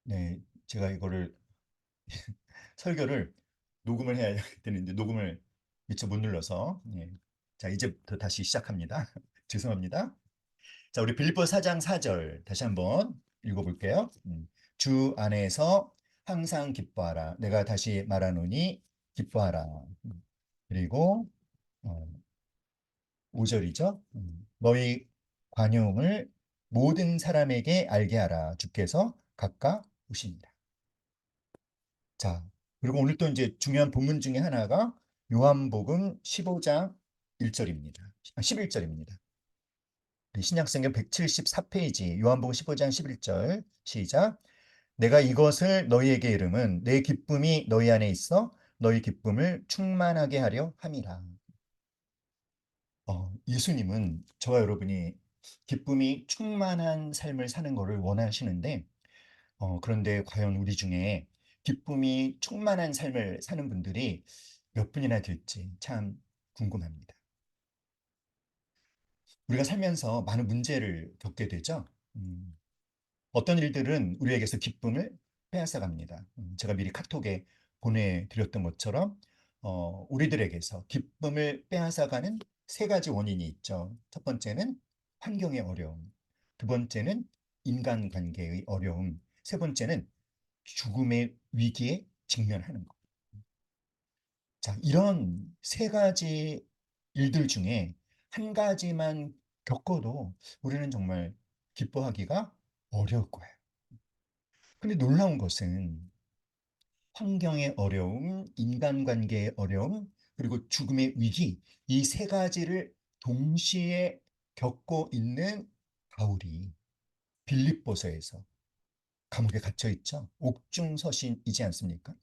네, 제가 이거를 설교를 녹음을 해야 되는데 녹음을 미처 못 눌러서 자, 이제부터 다시 시작합니다. 죄송합니다. 자, 우리 빌립보 4장 4절 다시 한번 읽어볼게요. 주 안에서 항상 기뻐하라. 내가 다시 말하노니 기뻐하라. 그리고 어, 5절이죠. 너희 관용을 모든 사람에게 알게 하라. 주께서 가까우십니다. 자, 그리고 오늘 또 이제 중요한 본문 중에 하나가 요한복음 15장 1절입니다. 11절입니다. 신약성경 174페이지 요한복음 15장 11절 시작. 내가 이것을 너희에게 이름은 내 기쁨이 너희 안에 있어 너희 기쁨을 충만하게 하려 함이라. 예수님은 저와 여러분이 기쁨이 충만한 삶을 사는 것을 원하시는데 그런데 과연 우리 중에 기쁨이 충만한 삶을 사는 분들이 몇 분이나 될지 참 궁금합니다. 우리가 살면서 많은 문제를 겪게 되죠. 음, 어떤 일들은 우리에게서 기쁨을 빼앗아 갑니다. 제가 미리 카톡에 보내드렸던 것처럼 우리들에게서 기쁨을 빼앗아가는 세 가지 원인이 있죠. 첫 번째는 환경의 어려움, 두 번째는 인간관계의 어려움, 세 번째는 죽음의 위기에 직면하는 것. 자, 이런 세 가지 일들 중에 한 가지만 겪어도 우리는 정말 기뻐하기가 어려울 거예요. 근데 놀라운 것은 환경의 어려움, 인간관계의 어려움, 그리고 죽음의 위기, 이 세 가지를 동시에 겪고 있는 바울이 빌립보서에서 감옥에 갇혀 있죠. 옥중서신이지 않습니까?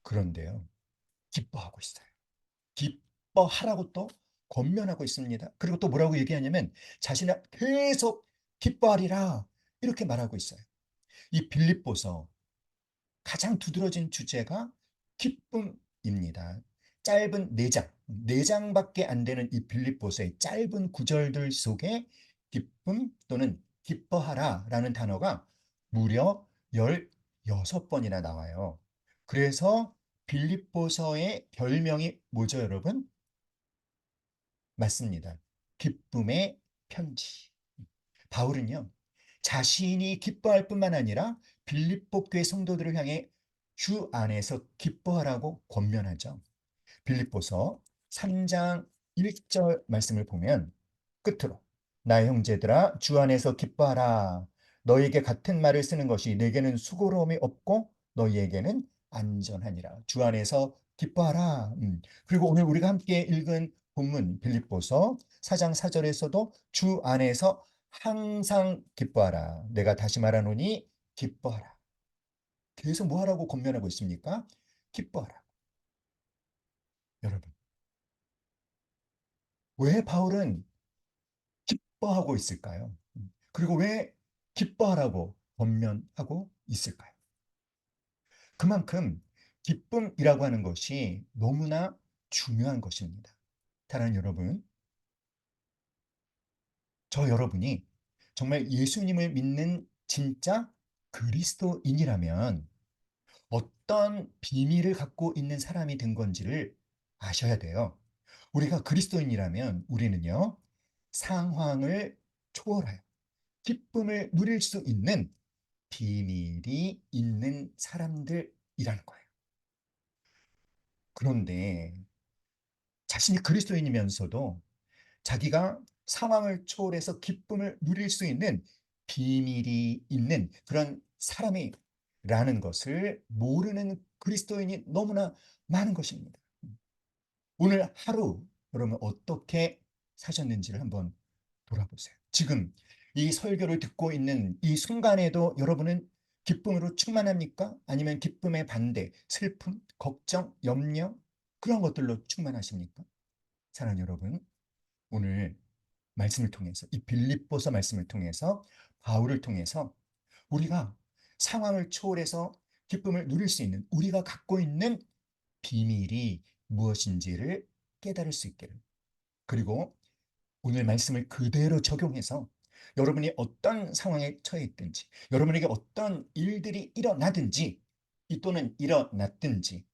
그런데요, 기뻐하고 있어요. 기뻐하라고 또 권면하고 있습니다. 그리고 또 뭐라고 얘기하냐면 자신을 계속 기뻐하리라 이렇게 말하고 있어요. 이 빌립보서 가장 두드러진 주제가 기쁨입니다. 짧은 4장, 4장밖에 안 되는 이 빌립보서의 짧은 구절들 속에 기쁨 또는 기뻐하라 라는 단어가 무려 16번이나 나와요. 그래서 빌립보서의 별명이 뭐죠, 여러분? 맞습니다. 기쁨의 편지. 바울은요, 자신이 기뻐할 뿐만 아니라 빌립보 교회 성도들을 향해 주 안에서 기뻐하라고 권면하죠. 빌립보서 3장 1절 말씀을 보면 끝으로 나의 형제들아 주 안에서 기뻐하라. 너희에게 같은 말을 쓰는 것이 내게는 수고로움이 없고 너희에게는 안전하니라. 주 안에서 기뻐하라. 그리고 오늘 우리가 함께 읽은 본문 빌립보서 4장 4절에서도 주 안에서 항상 기뻐하라. 내가 다시 말하노니 기뻐하라. 계속 뭐 하라고 권면하고 있습니까? 기뻐하라. 여러분, 왜 바울은 기뻐하고 있을까요? 그리고 왜 기뻐하라고 권면하고 있을까요? 그만큼 기쁨이라고 하는 것이 너무나 중요한 것입니다. 사랑하는 여러분, 저 여러분이 정말 예수님을 믿는 진짜 그리스도인이라면 어떤 비밀을 갖고 있는 사람이 된 건지를 아셔야 돼요. 우리가 그리스도인이라면 우리는요, 상황을 초월하여 기쁨을 누릴 수 있는 비밀이 있는 사람들이라는 거예요. 그런데 자신이 그리스도인이면서도 자기가 상황을 초월해서 기쁨을 누릴 수 있는 비밀이 있는 그런 사람이라는 것을 모르는 그리스도인이 너무나 많은 것입니다. 오늘 하루 여러분 어떻게 사셨는지를 한번 돌아보세요. 지금 이 설교를 듣고 있는 이 순간에도 여러분은 기쁨으로 충만합니까? 아니면 기쁨의 반대, 슬픔, 걱정, 염려 그런 것들로 충만하십니까? 사랑하는 여러분, 오늘 말씀을 통해서 이 빌립보서 말씀을 통해서 바울을 통해서 우리가 상황을 초월해서 기쁨을 누릴 수 있는 우리가 갖고 있는 비밀이 무엇인지를 깨달을 수 있기를. 그리고 오늘 말씀을 그대로 적용해서 여러분이 어떤 상황에 처해 있든지, 여러분에게 어떤 일들이 일어나든지, 또는 일어났든지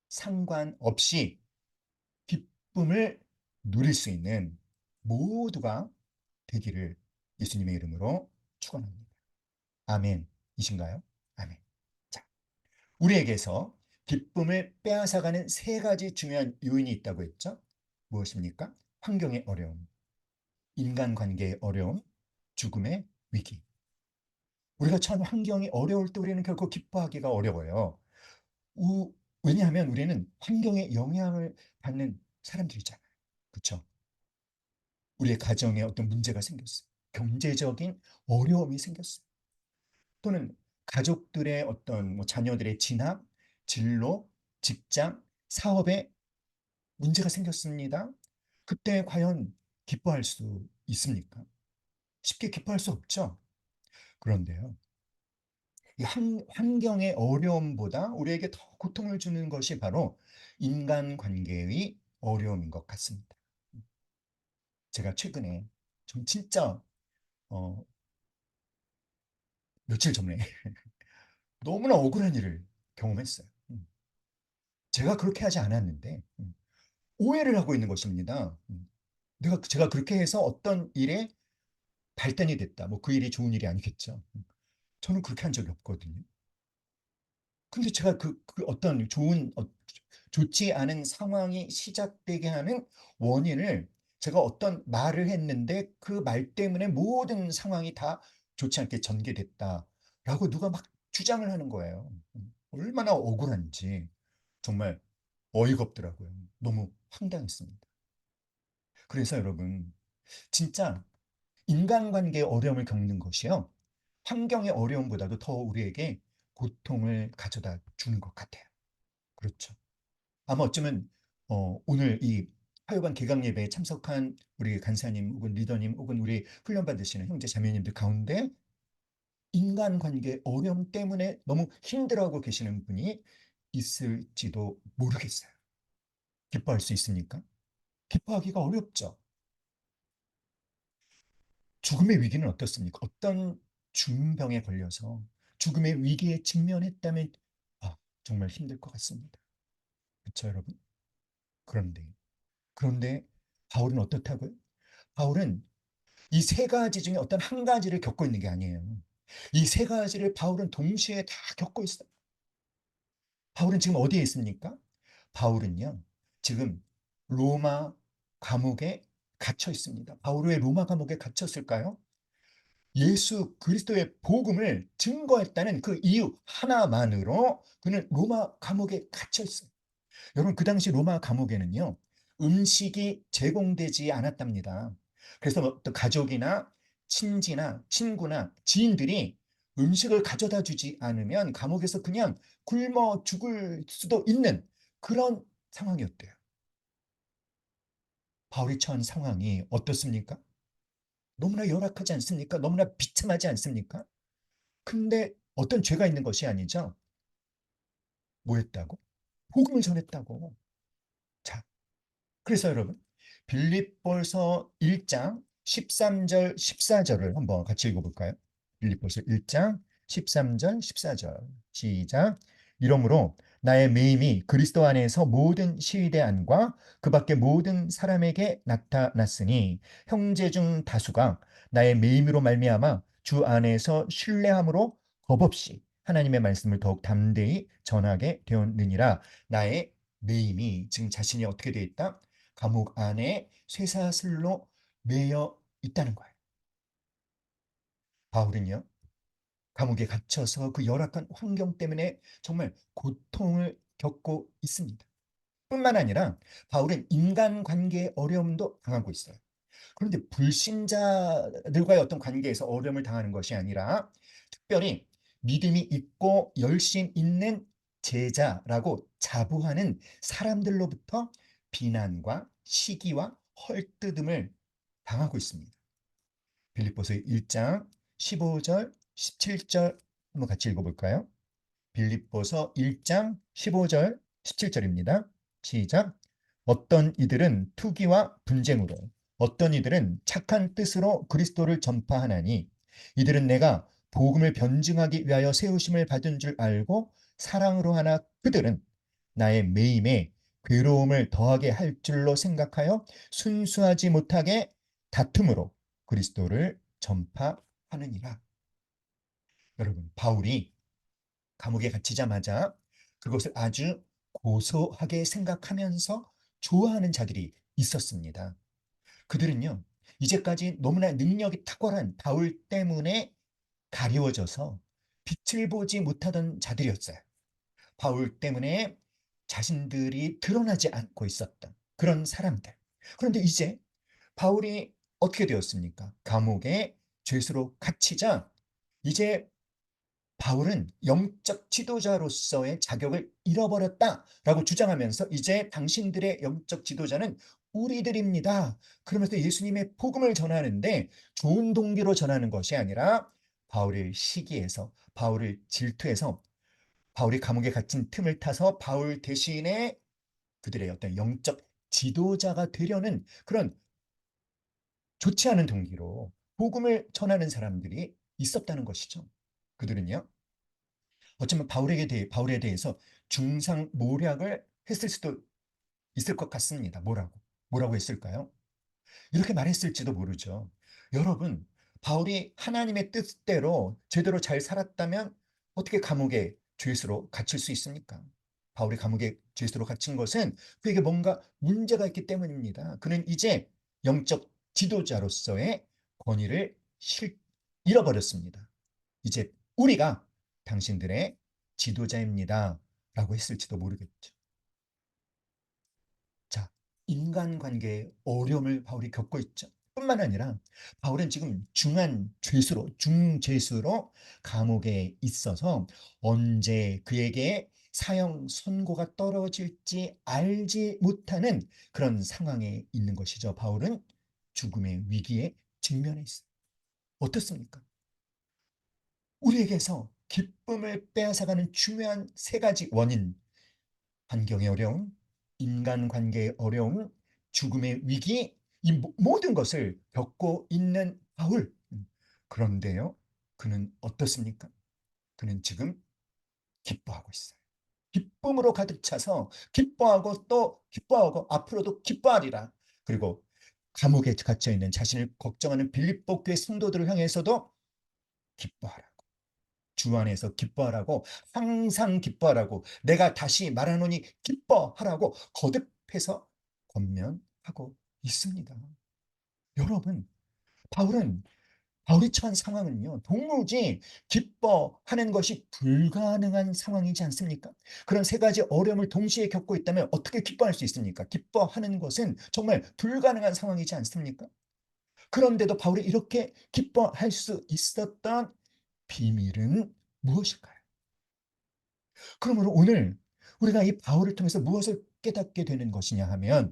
상관없이 기쁨을 누릴 수 있는 모두가 되기를 예수님의 이름으로 축원합니다. 아멘이신가요? 아멘. 자, 우리에게서 기쁨을 빼앗아가는 세 가지 중요한 요인이 있다고 했죠. 무엇입니까? 환경의 어려움, 인간관계의 어려움, 죽음의 위기. 우리가 처한 환경이 어려울 때 우리는 결코 기뻐하기가 어려워요. 왜냐하면 우리는 환경에 영향을 받는 사람들이잖아요. 그렇죠? 우리의 가정에 어떤 문제가 생겼어요. 경제적인 어려움이 생겼어요. 또는 가족들의 어떤 자녀들의 진학, 진로, 직장, 사업에 문제가 생겼습니다. 그때 과연 기뻐할 수 있습니까? 쉽게 기뻐할 수 없죠. 그런데요, 이 환경의 어려움보다 우리에게 더 고통을 주는 것이 바로 인간관계의 어려움인 것 같습니다. 제가 최근에 좀 진짜 어, 며칠 전에 너무나 억울한 일을 경험했어요. 제가 그렇게 하지 않았는데 오해를 하고 있는 것입니다. 제가 그렇게 해서 어떤 일에 발단이 됐다. 뭐 그 일이 좋은 일이 아니겠죠. 저는 그렇게 한 적이 없거든요. 근데 제가 그 어떤 좋지 않은 상황이 시작되게 하는 원인을 제가 어떤 말을 했는데 그 말 때문에 모든 상황이 다 좋지 않게 전개됐다라고 누가 막 주장을 하는 거예요. 얼마나 억울한지 정말 어이가 없더라고요. 너무 황당했습니다. 그래서 여러분, 진짜 인간관계의 어려움을 겪는 것이요. 환경의 어려움보다도 더 우리에게 고통을 가져다 주는 것 같아요. 그렇죠. 아마 어쩌면 오늘 이 화요반 개강 예배에 참석한 우리 간사님 혹은 리더님 혹은 우리 훈련 받으시는 형제 자매님들 가운데 인간관계 어려움 때문에 너무 힘들어하고 계시는 분이 있을지도 모르겠어요. 기뻐할 수 있습니까? 기뻐하기가 어렵죠. 죽음의 위기는 어떻습니까? 어떤 중병에 걸려서 죽음의 위기에 직면했다면 아, 정말 힘들 것 같습니다. 그렇죠, 여러분? 그런데 그런데 바울은 어떻다고요? 바울은 이 세 가지 중에 어떤 한 가지를 겪고 있는 게 아니에요. 이 세 가지를 바울은 동시에 다 겪고 있어요. 바울은 지금 어디에 있습니까? 바울은요, 지금 로마 감옥에 갇혀 있습니다. 바울이 왜 로마 감옥에 갇혔을까요? 예수 그리스도의 복음을 증거했다는 그 이유 하나만으로 그는 로마 감옥에 갇혀 있어요. 여러분, 그 당시 로마 감옥에는요, 음식이 제공되지 않았답니다. 그래서 어떤 가족이나 친지나 친구나 지인들이 음식을 가져다 주지 않으면 감옥에서 그냥 굶어 죽을 수도 있는 그런 상황이었대요. 바울이 처한 상황이 어떻습니까? 너무나 열악하지 않습니까? 너무나 비참하지 않습니까? 근데 어떤 죄가 있는 것이 아니죠. 뭐 했다고? 복음을 전했다고. 자, 그래서 여러분, 빌립보서 1장 13절 14절을 한번 같이 읽어볼까요? 빌립보서 1장 13절 14절 시작. 이러므로 나의 매임이 그리스도 안에서 모든 시위대 안과 그 밖의 모든 사람에게 나타났으니 형제 중 다수가 나의 매임으로 말미암아 주 안에서 신뢰함으로 겁없이 하나님의 말씀을 더욱 담대히 전하게 되었느니라. 나의 매임이 지금 자신이 어떻게 되어 있다? 감옥 안에 쇠사슬로 매여 있다는 거예요. 바울은요, 감옥에 갇혀서 그 열악한 환경 때문에 정말 고통을 겪고 있습니다. 뿐만 아니라 바울은 인간관계의 어려움도 당하고 있어요. 그런데 불신자들과의 어떤 관계에서 어려움을 당하는 것이 아니라 특별히 믿음이 있고 열심 있는 제자라고 자부하는 사람들로부터 비난과 시기와 헐뜯음을 당하고 있습니다. 빌립보서 1장 15절, 17절 한번 같이 읽어볼까요? 빌립보서 1장 15절, 17절입니다. 시작. 어떤 이들은 투기와 분쟁으로 어떤 이들은 착한 뜻으로 그리스도를 전파하나니 이들은 내가 복음을 변증하기 위하여 세우심을 받은 줄 알고 사랑으로 하나 그들은 나의 매임에 괴로움을 더하게 할 줄로 생각하여 순수하지 못하게 다툼으로 그리스도를 전파하느니라. 여러분, 바울이 감옥에 갇히자마자 그것을 아주 고소하게 생각하면서 좋아하는 자들이 있었습니다. 그들은요, 이제까지 너무나 능력이 탁월한 바울 때문에 가리워져서 빛을 보지 못하던 자들이었어요. 바울 때문에 자신들이 드러나지 않고 있었던 그런 사람들. 그런데 이제 바울이 어떻게 되었습니까? 감옥에 죄수로 갇히자 이제 바울은 영적 지도자로서의 자격을 잃어버렸다라고 주장하면서 이제 당신들의 영적 지도자는 우리들입니다. 그러면서 예수님의 복음을 전하는데 좋은 동기로 전하는 것이 아니라 바울을 시기해서, 바울을 질투해서, 바울이 감옥에 갇힌 틈을 타서 바울 대신에 그들의 어떤 영적 지도자가 되려는 그런 좋지 않은 동기로 복음을 전하는 사람들이 있었다는 것이죠. 그들은요, 어쩌면 바울에 대해서 중상모략을 했을 수도 있을 것 같습니다. 뭐라고 했을까요? 이렇게 말했을지도 모르죠. 여러분, 바울이 하나님의 뜻대로 제대로 잘 살았다면 어떻게 감옥에 죄수로 갇힐 수 있습니까? 바울이 감옥에 죄수로 갇힌 것은 그에게 뭔가 문제가 있기 때문입니다. 그는 이제 영적 지도자로서의 권위를 잃어버렸습니다. 이제 우리가 당신들의 지도자입니다. 라고 했을지도 모르겠죠. 자, 인간관계의 어려움을 바울이 겪고 있죠. 뿐만 아니라 바울은 지금 중죄수로 감옥에 있어서 언제 그에게 사형 선고가 떨어질지 알지 못하는 그런 상황에 있는 것이죠. 바울은 죽음의 위기에 직면해 있어요. 어떻습니까? 우리에게서 기쁨을 빼앗아가는 중요한 세 가지 원인, 환경의 어려움, 인간관계의 어려움, 죽음의 위기, 이 모든 것을 겪고 있는 바울. 그런데요, 그는 어떻습니까? 그는 지금 기뻐하고 있어요. 기쁨으로 가득 차서 기뻐하고 또 기뻐하고 앞으로도 기뻐하리라. 그리고 감옥에 갇혀 있는 자신을 걱정하는 빌립보 교회 성도들을 향해서도 기뻐하라. 주 안에서 기뻐하라고, 항상 기뻐하라고, 내가 다시 말하노니 기뻐하라고 거듭해서 권면하고 있습니다. 여러분, 바울은 바울이 처한 상황은요, 도무지 기뻐하는 것이 불가능한 상황이지 않습니까? 그런 세 가지 어려움을 동시에 겪고 있다면 어떻게 기뻐할 수 있습니까? 기뻐하는 것은 정말 불가능한 상황이지 않습니까? 그런데도 바울이 이렇게 기뻐할 수 있었던 비밀은 무엇일까요? 그러므로 오늘 우리가 이 바울을 통해서 무엇을 깨닫게 되는 것이냐 하면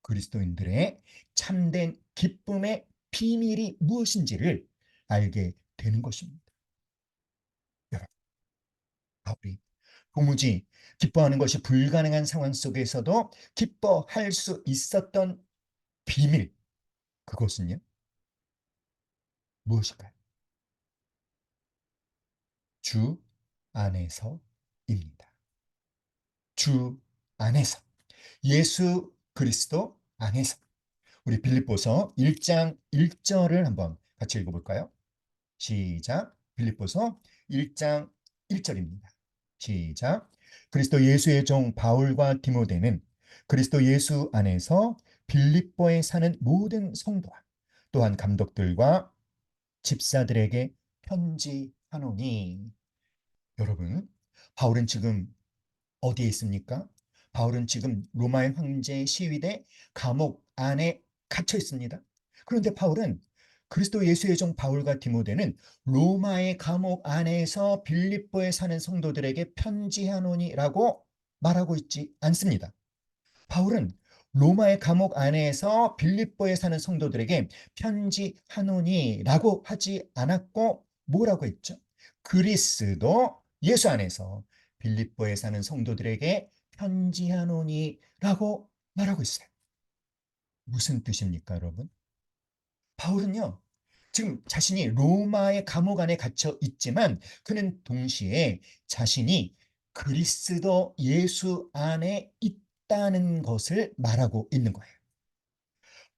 그리스도인들의 참된 기쁨의 비밀이 무엇인지를 알게 되는 것입니다. 여러분, 바울이 도무지 기뻐하는 것이 불가능한 상황 속에서도 기뻐할 수 있었던 비밀, 그것은요, 무엇일까요? 주 안에서입니다. 주 안에서. 예수 그리스도 안에서. 우리 빌립보서 1장 1절을 한번 같이 읽어볼까요? 시작. 빌립보서 1장 1절입니다. 시작. 그리스도 예수의 종 바울과 디모데는 그리스도 예수 안에서 빌립보에 사는 모든 성도와 또한 감독들과 집사들에게 편지하노니. 여러분, 바울은 지금 어디에 있습니까? 바울은 지금 로마의 황제 시위대 감옥 안에 갇혀 있습니다. 그런데 바울은 그리스도 예수의 종 바울과 디모데는 로마의 감옥 안에서 빌립보에 사는 성도들에게 편지하노니라고 말하고 있지 않습니다. 바울은 로마의 감옥 안에서 빌립보에 사는 성도들에게 편지하노니라고 하지 않았고 뭐라고 했죠? 그리스도 예수 안에서 빌립보에 사는 성도들에게 편지하노니라고 말하고 있어요. 무슨 뜻입니까, 여러분? 바울은요, 지금 자신이 로마의 감옥 안에 갇혀 있지만 그는 동시에 자신이 그리스도 예수 안에 있다는 것을 말하고 있는 거예요.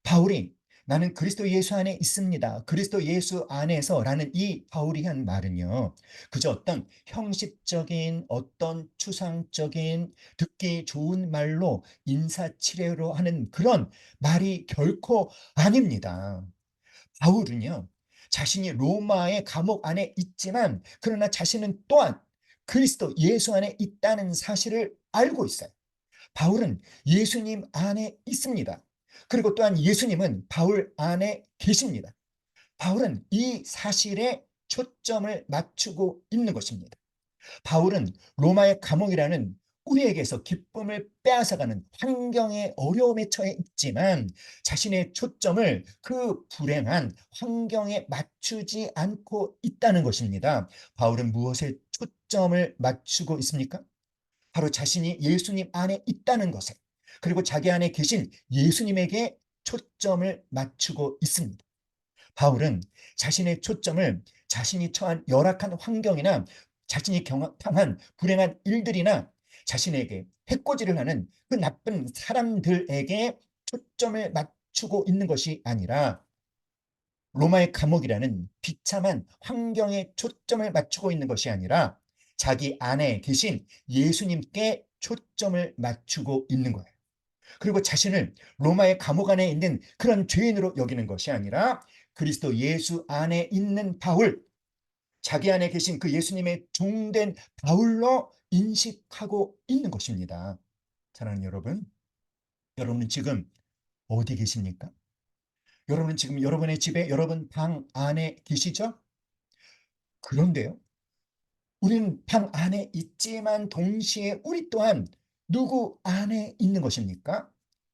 바울이 나는 그리스도 예수 안에 있습니다. 그리스도 예수 안에서라는 이 바울이 한 말은요. 그저 어떤 형식적인 어떤 추상적인 듣기 좋은 말로 인사치레로 하는 그런 말이 결코 아닙니다. 바울은요. 자신이 로마의 감옥 안에 있지만 그러나 자신은 또한 그리스도 예수 안에 있다는 사실을 알고 있어요. 바울은 예수님 안에 있습니다. 그리고 또한 예수님은 바울 안에 계십니다. 바울은 이 사실에 초점을 맞추고 있는 것입니다. 바울은 로마의 감옥이라는 우리에게서 기쁨을 빼앗아가는 환경의 어려움에 처해 있지만 자신의 초점을 그 불행한 환경에 맞추지 않고 있다는 것입니다. 바울은 무엇에 초점을 맞추고 있습니까? 바로 자신이 예수님 안에 있다는 것에, 그리고 자기 안에 계신 예수님에게 초점을 맞추고 있습니다. 바울은 자신의 초점을 자신이 처한 열악한 환경이나 자신이 당한 불행한 일들이나 자신에게 해코지를 하는 그 나쁜 사람들에게 초점을 맞추고 있는 것이 아니라 로마의 감옥이라는 비참한 환경에 초점을 맞추고 있는 것이 아니라 자기 안에 계신 예수님께 초점을 맞추고 있는 거예요. 그리고 자신을 로마의 감옥 안에 있는 그런 죄인으로 여기는 것이 아니라 그리스도 예수 안에 있는 바울, 자기 안에 계신 그 예수님의 종된 바울로 인식하고 있는 것입니다. 사랑하는 여러분, 여러분은 지금 어디 계십니까? 여러분은 지금 여러분의 집에 여러분 방 안에 계시죠? 그런데요, 우리는 방 안에 있지만 동시에 우리 또한 누구 안에 있는 것입니까?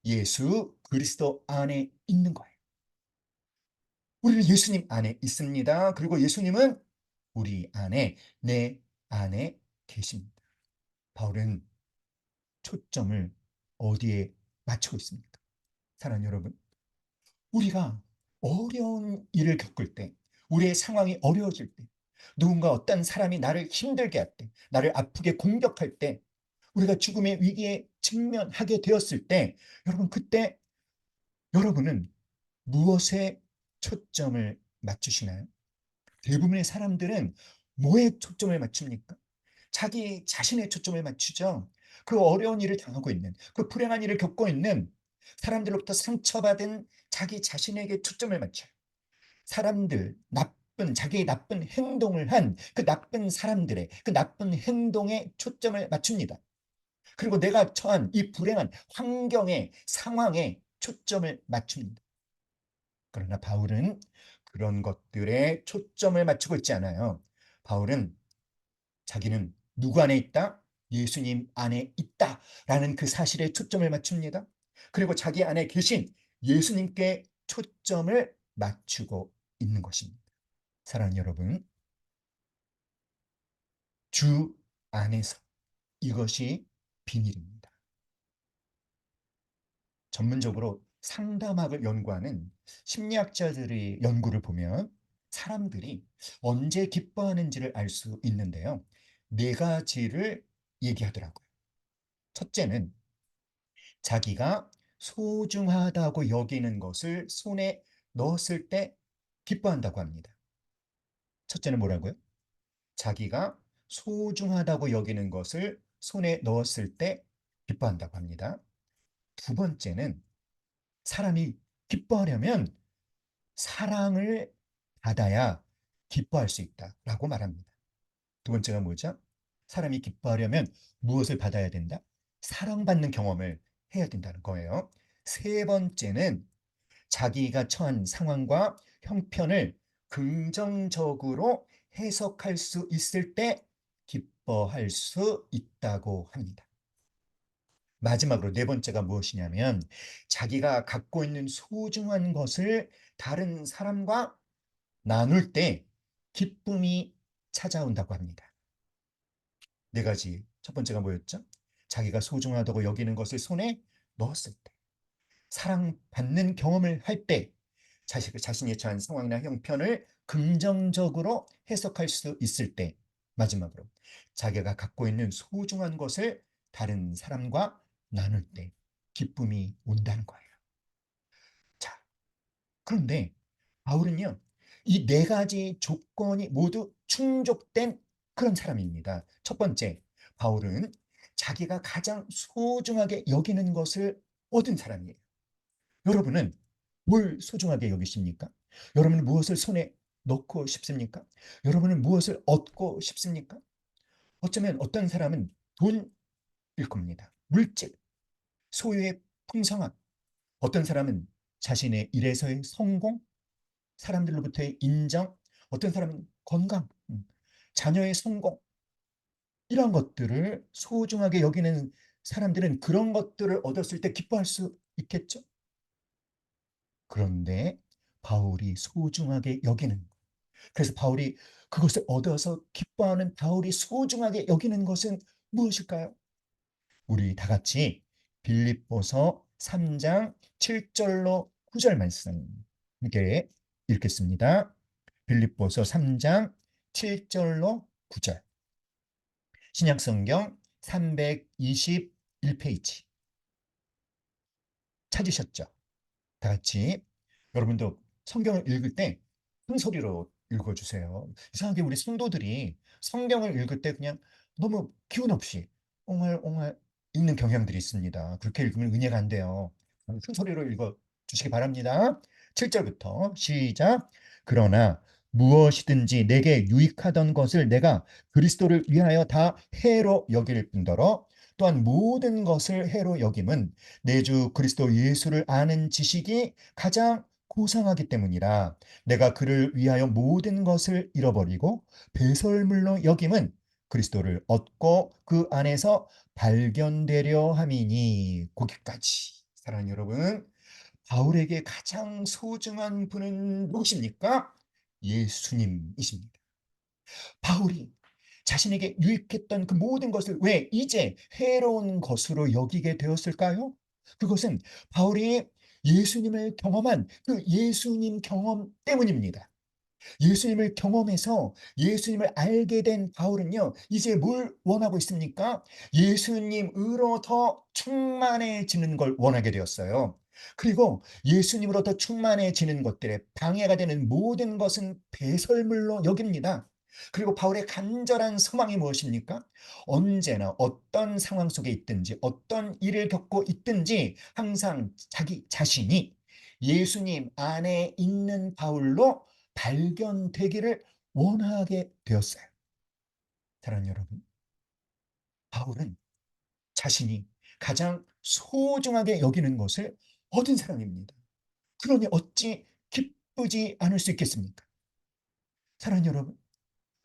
예수 그리스도 안에 있는 거예요. 우리는 예수님 안에 있습니다. 그리고 예수님은 우리 안에, 내 안에 계십니다. 바울은 초점을 어디에 맞추고 있습니까? 사랑하는 여러분, 우리가 어려운 일을 겪을 때, 우리의 상황이 어려워질 때, 누군가 어떤 사람이 나를 힘들게 할 때, 나를 아프게 공격할 때, 우리가 죽음의 위기에 직면하게 되었을 때, 여러분, 그때 여러분은 무엇에 초점을 맞추시나요? 대부분의 사람들은 뭐에 초점을 맞춥니까? 자기 자신의 초점을 맞추죠. 그 어려운 일을 당하고 있는, 그 불행한 일을 겪고 있는 사람들로부터 상처받은 자기 자신에게 초점을 맞춰요. 사람들, 자기의 나쁜 행동을 한 그 나쁜 사람들의 그 나쁜 행동에 초점을 맞춥니다. 그리고 내가 처한 이 불행한 환경의 상황에 초점을 맞춥니다. 그러나 바울은 그런 것들에 초점을 맞추고 있지 않아요. 바울은 자기는 누구 안에 있다? 예수님 안에 있다라는 그 사실에 초점을 맞춥니다. 그리고 자기 안에 계신 예수님께 초점을 맞추고 있는 것입니다. 사랑하는 여러분, 주 안에서 이것이 비밀입니다. 전문적으로 상담학을 연구하는 심리학자들의 연구를 보면 사람들이 언제 기뻐하는지를 알 수 있는데요. 네 가지를 얘기하더라고요. 첫째는 자기가 소중하다고 여기는 것을 손에 넣었을 때 기뻐한다고 합니다. 첫째는 뭐라고요? 자기가 소중하다고 여기는 것을 손에 넣었을 때 기뻐한다고 합니다. 두 번째는 사람이 기뻐하려면 사랑을 받아야 기뻐할 수 있다라고 말합니다. 두 번째가 뭐죠? 사람이 기뻐하려면 무엇을 받아야 된다? 사랑받는 경험을 해야 된다는 거예요. 세 번째는 자기가 처한 상황과 형편을 긍정적으로 해석할 수 있을 때 기뻐할 수 있다고 합니다. 마지막으로 네 번째가 무엇이냐면 자기가 갖고 있는 소중한 것을 다른 사람과 나눌 때 기쁨이 찾아온다고 합니다. 네 가지. 첫 번째가 뭐였죠? 자기가 소중하다고 여기는 것을 손에 넣었을 때. 사랑받는 경험을 할 때 자신이 처한 상황이나 형편을 긍정적으로 해석할 수 있을 때, 마지막으로 자기가 갖고 있는 소중한 것을 다른 사람과 나눌 때 기쁨이 온다는 거예요. 자, 그런데 바울은요, 이 네 가지 조건이 모두 충족된 그런 사람입니다. 첫 번째, 바울은 자기가 가장 소중하게 여기는 것을 얻은 사람이에요. 여러분은 뭘 소중하게 여기십니까? 여러분은 무엇을 손에 넣고 싶습니까? 여러분은 무엇을 얻고 싶습니까? 어쩌면 어떤 사람은 돈일 겁니다. 물질, 소유의 풍성함. 어떤 사람은 자신의 일에서의 성공, 사람들로부터의 인정, 어떤 사람은 건강, 자녀의 성공, 이런 것들을 소중하게 여기는 사람들은 그런 것들을 얻었을 때 기뻐할 수 있겠죠? 그런데 바울이 소중하게 여기는, 그래서 바울이 그것을 얻어서 기뻐하는 바울이 소중하게 여기는 것은 무엇일까요? 우리 다 같이 빌립보서 3장 7절로 9절 말씀 함께 읽겠습니다. 빌립보서 3장 7절로 9절. 신약성경 321페이지 찾으셨죠? 다 같이 여러분도 성경을 읽을 때 큰 소리로 읽어주세요. 이상하게 우리 성도들이 성경을 읽을 때 그냥 너무 기운 없이 옹알옹알 읽는 경향들이 있습니다. 그렇게 읽으면 은혜가 안 돼요. 큰 소리로 읽어주시기 바랍니다. 7절부터 시작. 그러나 무엇이든지 내게 유익하던 것을 내가 그리스도를 위하여 다 해로 여길 뿐더러 또한 모든 것을 해로 여김은 내 주 그리스도 예수를 아는 지식이 가장 고상하기 때문이라. 내가 그를 위하여 모든 것을 잃어버리고 배설물로 여김은 그리스도를 얻고 그 안에서 발견되려 함이니. 거기까지. 사랑하는 여러분, 바울에게 가장 소중한 분은 무엇입니까? 예수님이십니다. 바울이 자신에게 유익했던 그 모든 것을 왜 이제 해로운 것으로 여기게 되었을까요? 그것은 바울이 예수님을 경험한 그 예수님 경험 때문입니다. 예수님을 경험해서 예수님을 알게 된 바울은요, 이제 뭘 원하고 있습니까? 예수님으로 더 충만해지는 걸 원하게 되었어요. 그리고 예수님으로 더 충만해지는 것들에 방해가 되는 모든 것은 배설물로 여깁니다. 그리고 바울의 간절한 소망이 무엇입니까? 언제나 어떤 상황 속에 있든지 어떤 일을 겪고 있든지 항상 자기 자신이 예수님 안에 있는 바울로 발견되기를 원하게 되었어요. 사랑하는 여러분, 바울은 자신이 가장 소중하게 여기는 것을 얻은 사람입니다. 그러니 어찌 기쁘지 않을 수 있겠습니까? 사랑하는 여러분,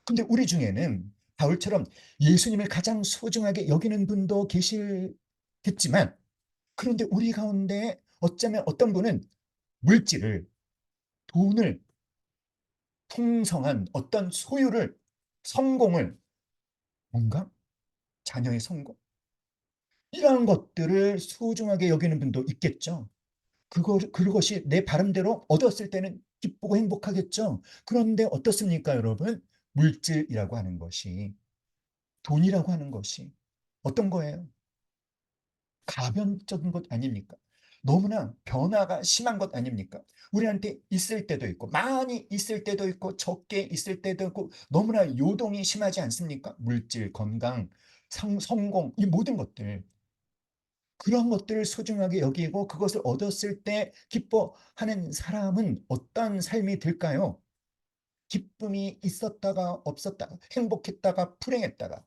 근데 우리 중에는 바울처럼 예수님을 가장 소중하게 여기는 분도 계시겠지만, 그런데 우리 가운데 어쩌면 어떤 분은 물질을, 돈을, 풍성한 어떤 소유를, 성공을, 뭔가 자녀의 성공, 이런 것들을 소중하게 여기는 분도 있겠죠. 그것이 내 바람대로 얻었을 때는 기쁘고 행복하겠죠. 그런데 어떻습니까, 여러분? 물질이라고 하는 것이, 돈이라고 하는 것이 어떤 거예요? 가변적인 것 아닙니까? 너무나 변화가 심한 것 아닙니까? 우리한테 있을 때도 있고, 많이 있을 때도 있고, 적게 있을 때도 있고, 너무나 요동이 심하지 않습니까? 물질, 건강, 성공, 이 모든 것들. 그런 것들을 소중하게 여기고 그것을 얻었을 때 기뻐하는 사람은 어떤 삶이 될까요? 기쁨이 있었다가 없었다가, 행복했다가 불행했다가.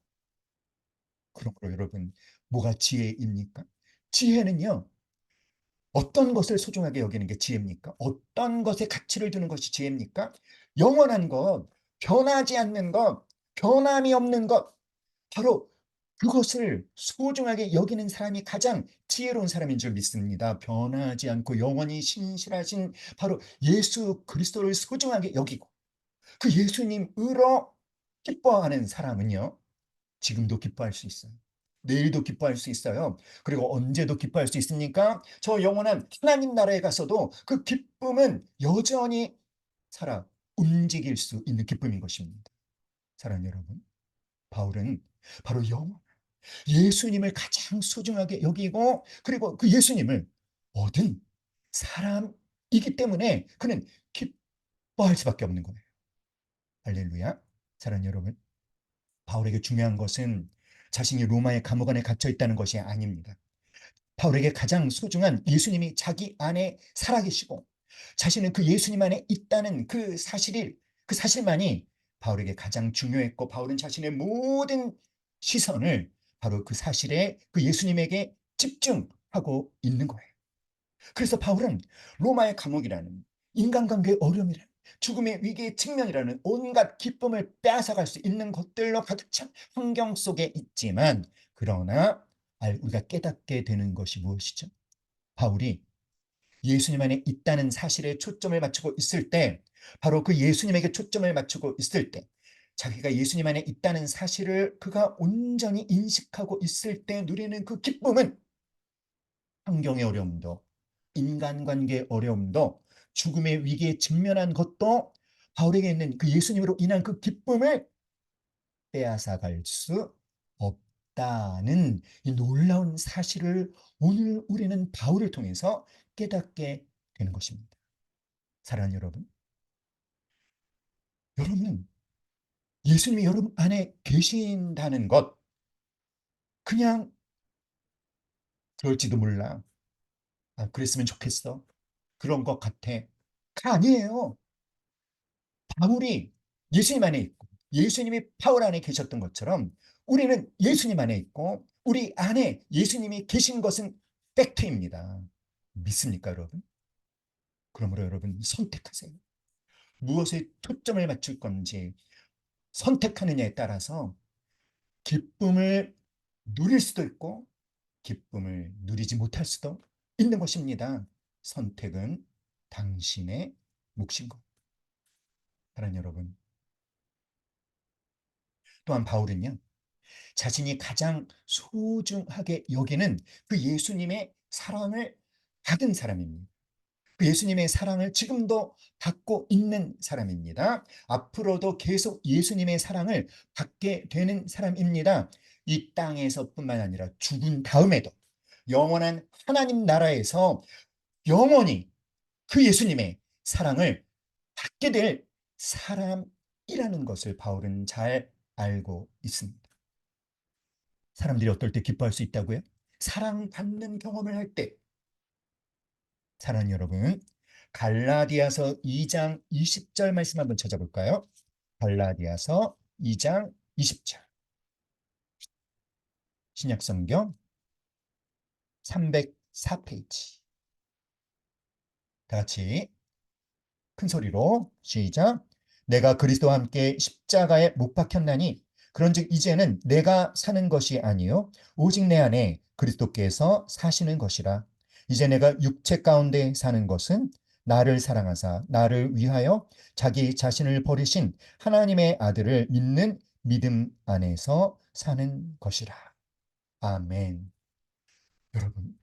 그러므로 여러분, 뭐가 지혜입니까? 지혜는요, 어떤 것을 소중하게 여기는 게 지혜입니까? 어떤 것에 가치를 두는 것이 지혜입니까? 영원한 것, 변하지 않는 것, 변함이 없는 것, 바로 그것을 소중하게 여기는 사람이 가장 지혜로운 사람인 줄 믿습니다. 변하지 않고 영원히 신실하신 바로 예수 그리스도를 소중하게 여기고 그 예수님으로 기뻐하는 사람은요, 지금도 기뻐할 수 있어요. 내일도 기뻐할 수 있어요. 그리고 언제도 기뻐할 수 있으니까 저 영원한 하나님 나라에 가서도 그 기쁨은 여전히 살아 움직일 수 있는 기쁨인 것입니다. 사랑하는 여러분, 바울은 바로 예수님을 가장 소중하게 여기고 그리고 그 예수님을 얻은 사람이기 때문에 그는 기뻐할 수밖에 없는 거예요. 할렐루야. 사랑하는 여러분, 바울에게 중요한 것은 자신이 로마의 감옥 안에 갇혀 있다는 것이 아닙니다. 바울에게 가장 소중한 예수님이 자기 안에 살아계시고 자신은 그 예수님 안에 있다는 그 사실만이 바울에게 가장 중요했고, 바울은 자신의 모든 시선을 바로 그 사실에 그 예수님에게 집중하고 있는 거예요. 그래서 바울은 로마의 감옥이라는, 인간관계의 어려움이라는, 죽음의 위기의 측면이라는 온갖 기쁨을 빼앗아갈 수 있는 것들로 가득 찬 환경 속에 있지만, 그러나 우리가 깨닫게 되는 것이 무엇이죠? 바울이 예수님 안에 있다는 사실에 초점을 맞추고 있을 때, 바로 그 예수님에게 초점을 맞추고 있을 때, 자기가 예수님 안에 있다는 사실을 그가 온전히 인식하고 있을 때 누리는 그 기쁨은 환경의 어려움도, 인간관계의 어려움도, 죽음의 위기에 직면한 것도 바울에게 있는 그 예수님으로 인한 그 기쁨을 빼앗아갈 수 없다는 이 놀라운 사실을 오늘 우리는 바울을 통해서 깨닫게 되는 것입니다. 사랑하는 여러분, 여러분 예수님이 여러분 안에 계신다는 것, 그냥 그럴지도 몰라, 그랬으면 좋겠어, 그런 것 같아, 가 아니에요. 바울이 예수님 안에 있고 예수님이 바울 안에 계셨던 것처럼 우리는 예수님 안에 있고 우리 안에 예수님이 계신 것은 팩트입니다. 믿습니까, 여러분? 그러므로 여러분 선택하세요. 무엇에 초점을 맞출 건지 선택하느냐에 따라서 기쁨을 누릴 수도 있고 기쁨을 누리지 못할 수도 있는 것입니다. 선택은 당신의 몫인 것. 사랑하는 여러분, 또한 바울은요, 자신이 가장 소중하게 여기는 그 예수님의 사랑을 받은 사람입니다. 그 예수님의 사랑을 지금도 받고 있는 사람입니다. 앞으로도 계속 예수님의 사랑을 받게 되는 사람입니다. 이 땅에서뿐만 아니라 죽은 다음에도 영원한 하나님 나라에서 영원히 그 예수님의 사랑을 받게 될 사람이라는 것을 바울은 잘 알고 있습니다. 사람들이 어떨 때 기뻐할 수 있다고요? 사랑받는 경험을 할 때. 사랑하는 여러분, 갈라디아서 2장 20절 말씀 한번 찾아볼까요? 갈라디아서 2장 20절. 신약성경 304페이지. 다 같이 큰 소리로 시작. 내가 그리스도와 함께 십자가에 못 박혔나니 그런즉 이제는 내가 사는 것이 아니요 오직 내 안에 그리스도께서 사시는 것이라. 이제 내가 육체 가운데 사는 것은 나를 사랑하사 나를 위하여 자기 자신을 버리신 하나님의 아들을 믿는 믿음 안에서 사는 것이라. 아멘. 여러분,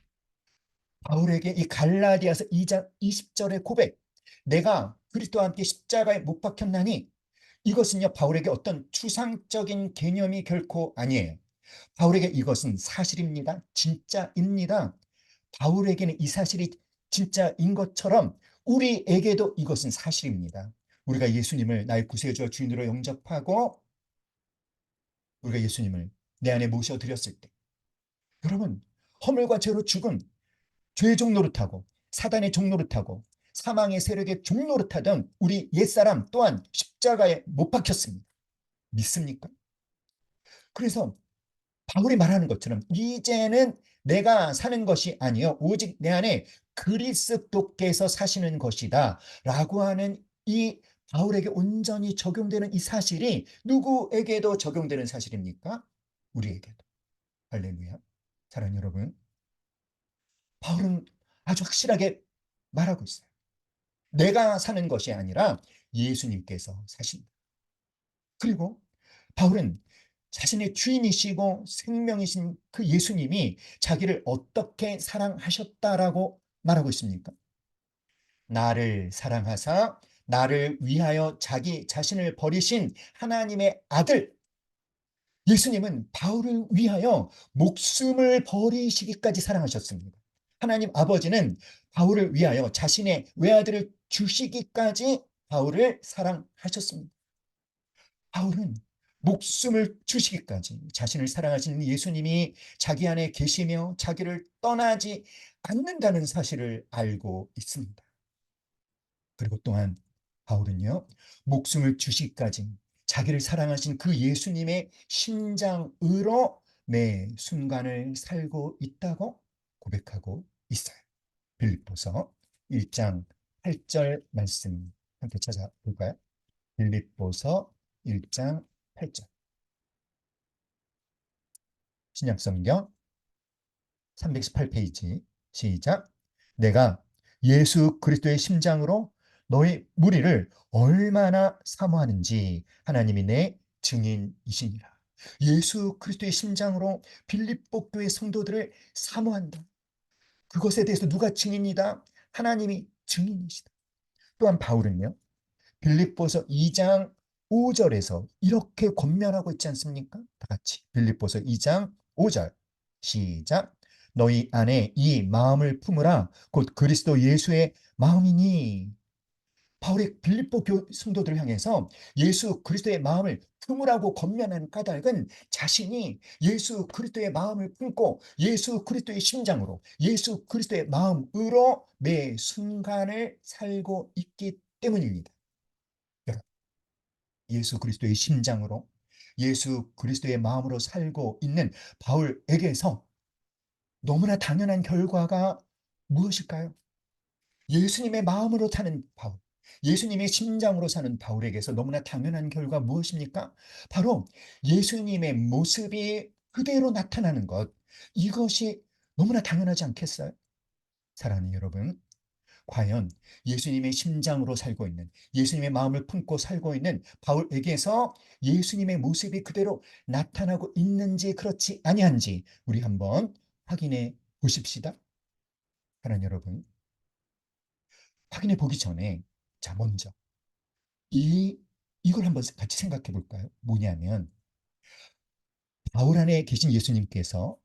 바울에게 이 갈라디아서 2장 20절의 고백, 내가 그리스도와 함께 십자가에 못 박혔나니, 이것은요 바울에게 어떤 추상적인 개념이 결코 아니에요. 바울에게 이것은 사실입니다. 진짜입니다. 바울에게는 이 사실이 진짜인 것처럼 우리에게도 이것은 사실입니다. 우리가 예수님을 나의 구세주와 주인으로 영접하고 우리가 예수님을 내 안에 모셔드렸을 때, 여러분, 허물과 죄로 죽은 죄의 종노릇하고 사단의 종노릇하고 사망의 세력의 종노릇하던 우리 옛사람 또한 십자가에 못 박혔습니다. 믿습니까? 그래서 바울이 말하는 것처럼 이제는 내가 사는 것이 아니요 오직 내 안에 그리스도께서 사시는 것이다 라고 하는 이 바울에게 온전히 적용되는 이 사실이 누구에게도 적용되는 사실입니까? 우리에게도. 할렐루야. 사랑하는 여러분, 바울은 아주 확실하게 말하고 있어요. 내가 사는 것이 아니라 예수님께서 사신다. 그리고 바울은 자신의 주인이시고 생명이신 그 예수님이 자기를 어떻게 사랑하셨다라고 말하고 있습니까? 나를 사랑하사 나를 위하여 자기 자신을 버리신 하나님의 아들 예수님은 바울을 위하여 목숨을 버리시기까지 사랑하셨습니다. 하나님 아버지는 바울을 위하여 자신의 외아들을 주시기까지 바울을 사랑하셨습니다. 바울은 목숨을 주시기까지 자신을 사랑하시는 예수님이 자기 안에 계시며 자기를 떠나지 않는다는 사실을 알고 있습니다. 그리고 또한 바울은요, 목숨을 주시기까지 자기를 사랑하신 그 예수님의 심장으로 매 순간을 살고 있다고 고백하고 있어요. 빌립보서 1장 8절 말씀 함께 찾아볼까요? 빌립보서 1장 8절. 신약성경 318페이지 시작. 내가 예수 그리스도의 심장으로 너의 무리를 얼마나 사모하는지 하나님이 내 증인이시니라. 예수 그리스도의 심장으로 빌립보 교회 성도들을 사모한다. 그것에 대해서 누가 증인이다? 하나님이 증인이시다. 또한 바울은요. 빌립보서 2장 5절에서 이렇게 권면하고 있지 않습니까? 다 같이 빌립보서 2장 5절 시작. 너희 안에 이 마음을 품으라 곧 그리스도 예수의 마음이니. 바울의 빌립보 성도들을 향해서 예수 그리스도의 마음을 품으라고 권면하는 까닭은 자신이 예수 그리스도의 마음을 품고 예수 그리스도의 심장으로 예수 그리스도의 마음으로 매 순간을 살고 있기 때문입니다. 예수 그리스도의 심장으로 예수 그리스도의 마음으로 살고 있는 바울에게서 너무나 당연한 결과가 무엇일까요? 예수님의 마음으로 사는 바울, 예수님의 심장으로 사는 바울에게서 너무나 당연한 결과 무엇입니까? 바로 예수님의 모습이 그대로 나타나는 것. 이것이 너무나 당연하지 않겠어요? 사랑하는 여러분, 과연 예수님의 심장으로 살고 있는 예수님의 마음을 품고 살고 있는 바울에게서 예수님의 모습이 그대로 나타나고 있는지 그렇지 아니한지 우리 한번 확인해 보십시다. 사랑하는 여러분, 확인해 보기 전에 자 먼저 이 이걸 한번 같이 생각해 볼까요? 뭐냐면 바울 안에 계신 예수님께서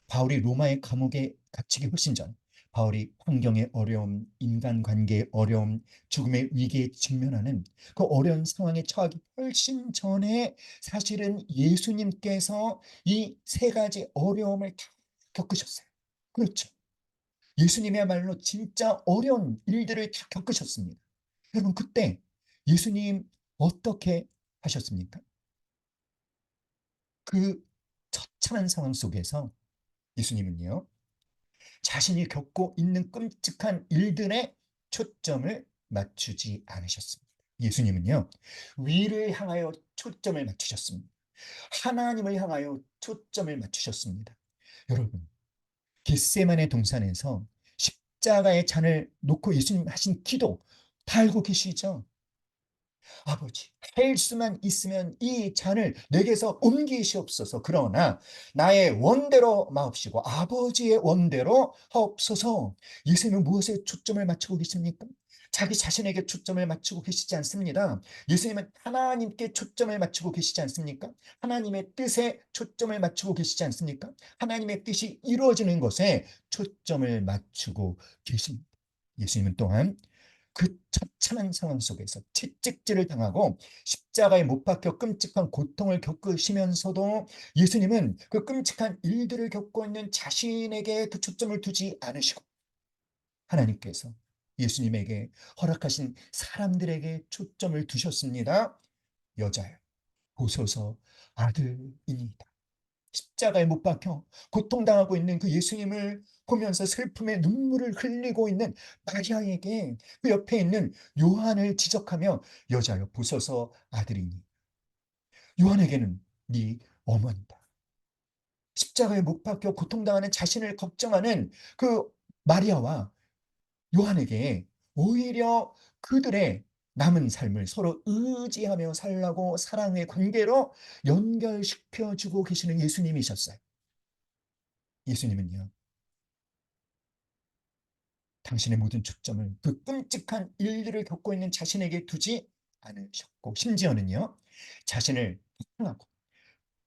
바울이 로마의 감옥에 갇히기 훨씬 전 바울이 환경의 어려움, 인간관계의 어려움, 죽음의 위기에 직면하는 그 어려운 상황에 처하기 훨씬 전에 사실은 예수님께서 이 세 가지 어려움을 다 겪으셨어요. 그렇죠. 예수님이야말로 진짜 어려운 일들을 다 겪으셨습니다. 여러분 그때 예수님 어떻게 하셨습니까? 그 처참한 상황 속에서 예수님은요. 자신이 겪고 있는 끔찍한 일들에 초점을 맞추지 않으셨습니다. 예수님은요, 위를 향하여 초점을 맞추셨습니다. 하나님을 향하여 초점을 맞추셨습니다. 여러분, 겟세마네 동산에서 십자가의 잔을 놓고 예수님 하신 기도 다 알고 계시죠? 아버지, 할 수만 있으면 이 잔을 내게서 옮기시옵소서. 그러나 나의 원대로 마옵시고 아버지의 원대로 하옵소서. 예수님은 무엇에 초점을 맞추고 계십니까? 자기 자신에게 초점을 맞추고 계시지 않습니다. 예수님은 하나님께 초점을 맞추고 계시지 않습니까? 하나님의 뜻에 초점을 맞추고 계시지 않습니까? 하나님의 뜻이 이루어지는 것에 초점을 맞추고 계십니다. 예수님은 또한 그 처참한 상황 속에서 채찍질을 당하고 십자가에 못 박혀 끔찍한 고통을 겪으시면서도 예수님은 그 끔찍한 일들을 겪고 있는 자신에게 그 초점을 두지 않으시고 하나님께서 예수님에게 허락하신 사람들에게 초점을 두셨습니다. 여자여 보소서 아들이니이다. 십자가에 못 박혀 고통당하고 있는 그 예수님을 보면서 슬픔의 눈물을 흘리고 있는 마리아에게 그 옆에 있는 요한을 지적하며 여자여 보소서 아들이니 요한에게는 네 어머니다. 십자가에 못 박혀 고통당하는 자신을 걱정하는 그 마리아와 요한에게 오히려 그들의 남은 삶을 서로 의지하며 살라고 사랑의 관계로 연결시켜 주고 계시는 예수님이셨어요. 예수님은요, 당신의 모든 초점을 그 끔찍한 일들을 겪고 있는 자신에게 두지 않으셨고, 심지어는요, 자신을 폭행하고,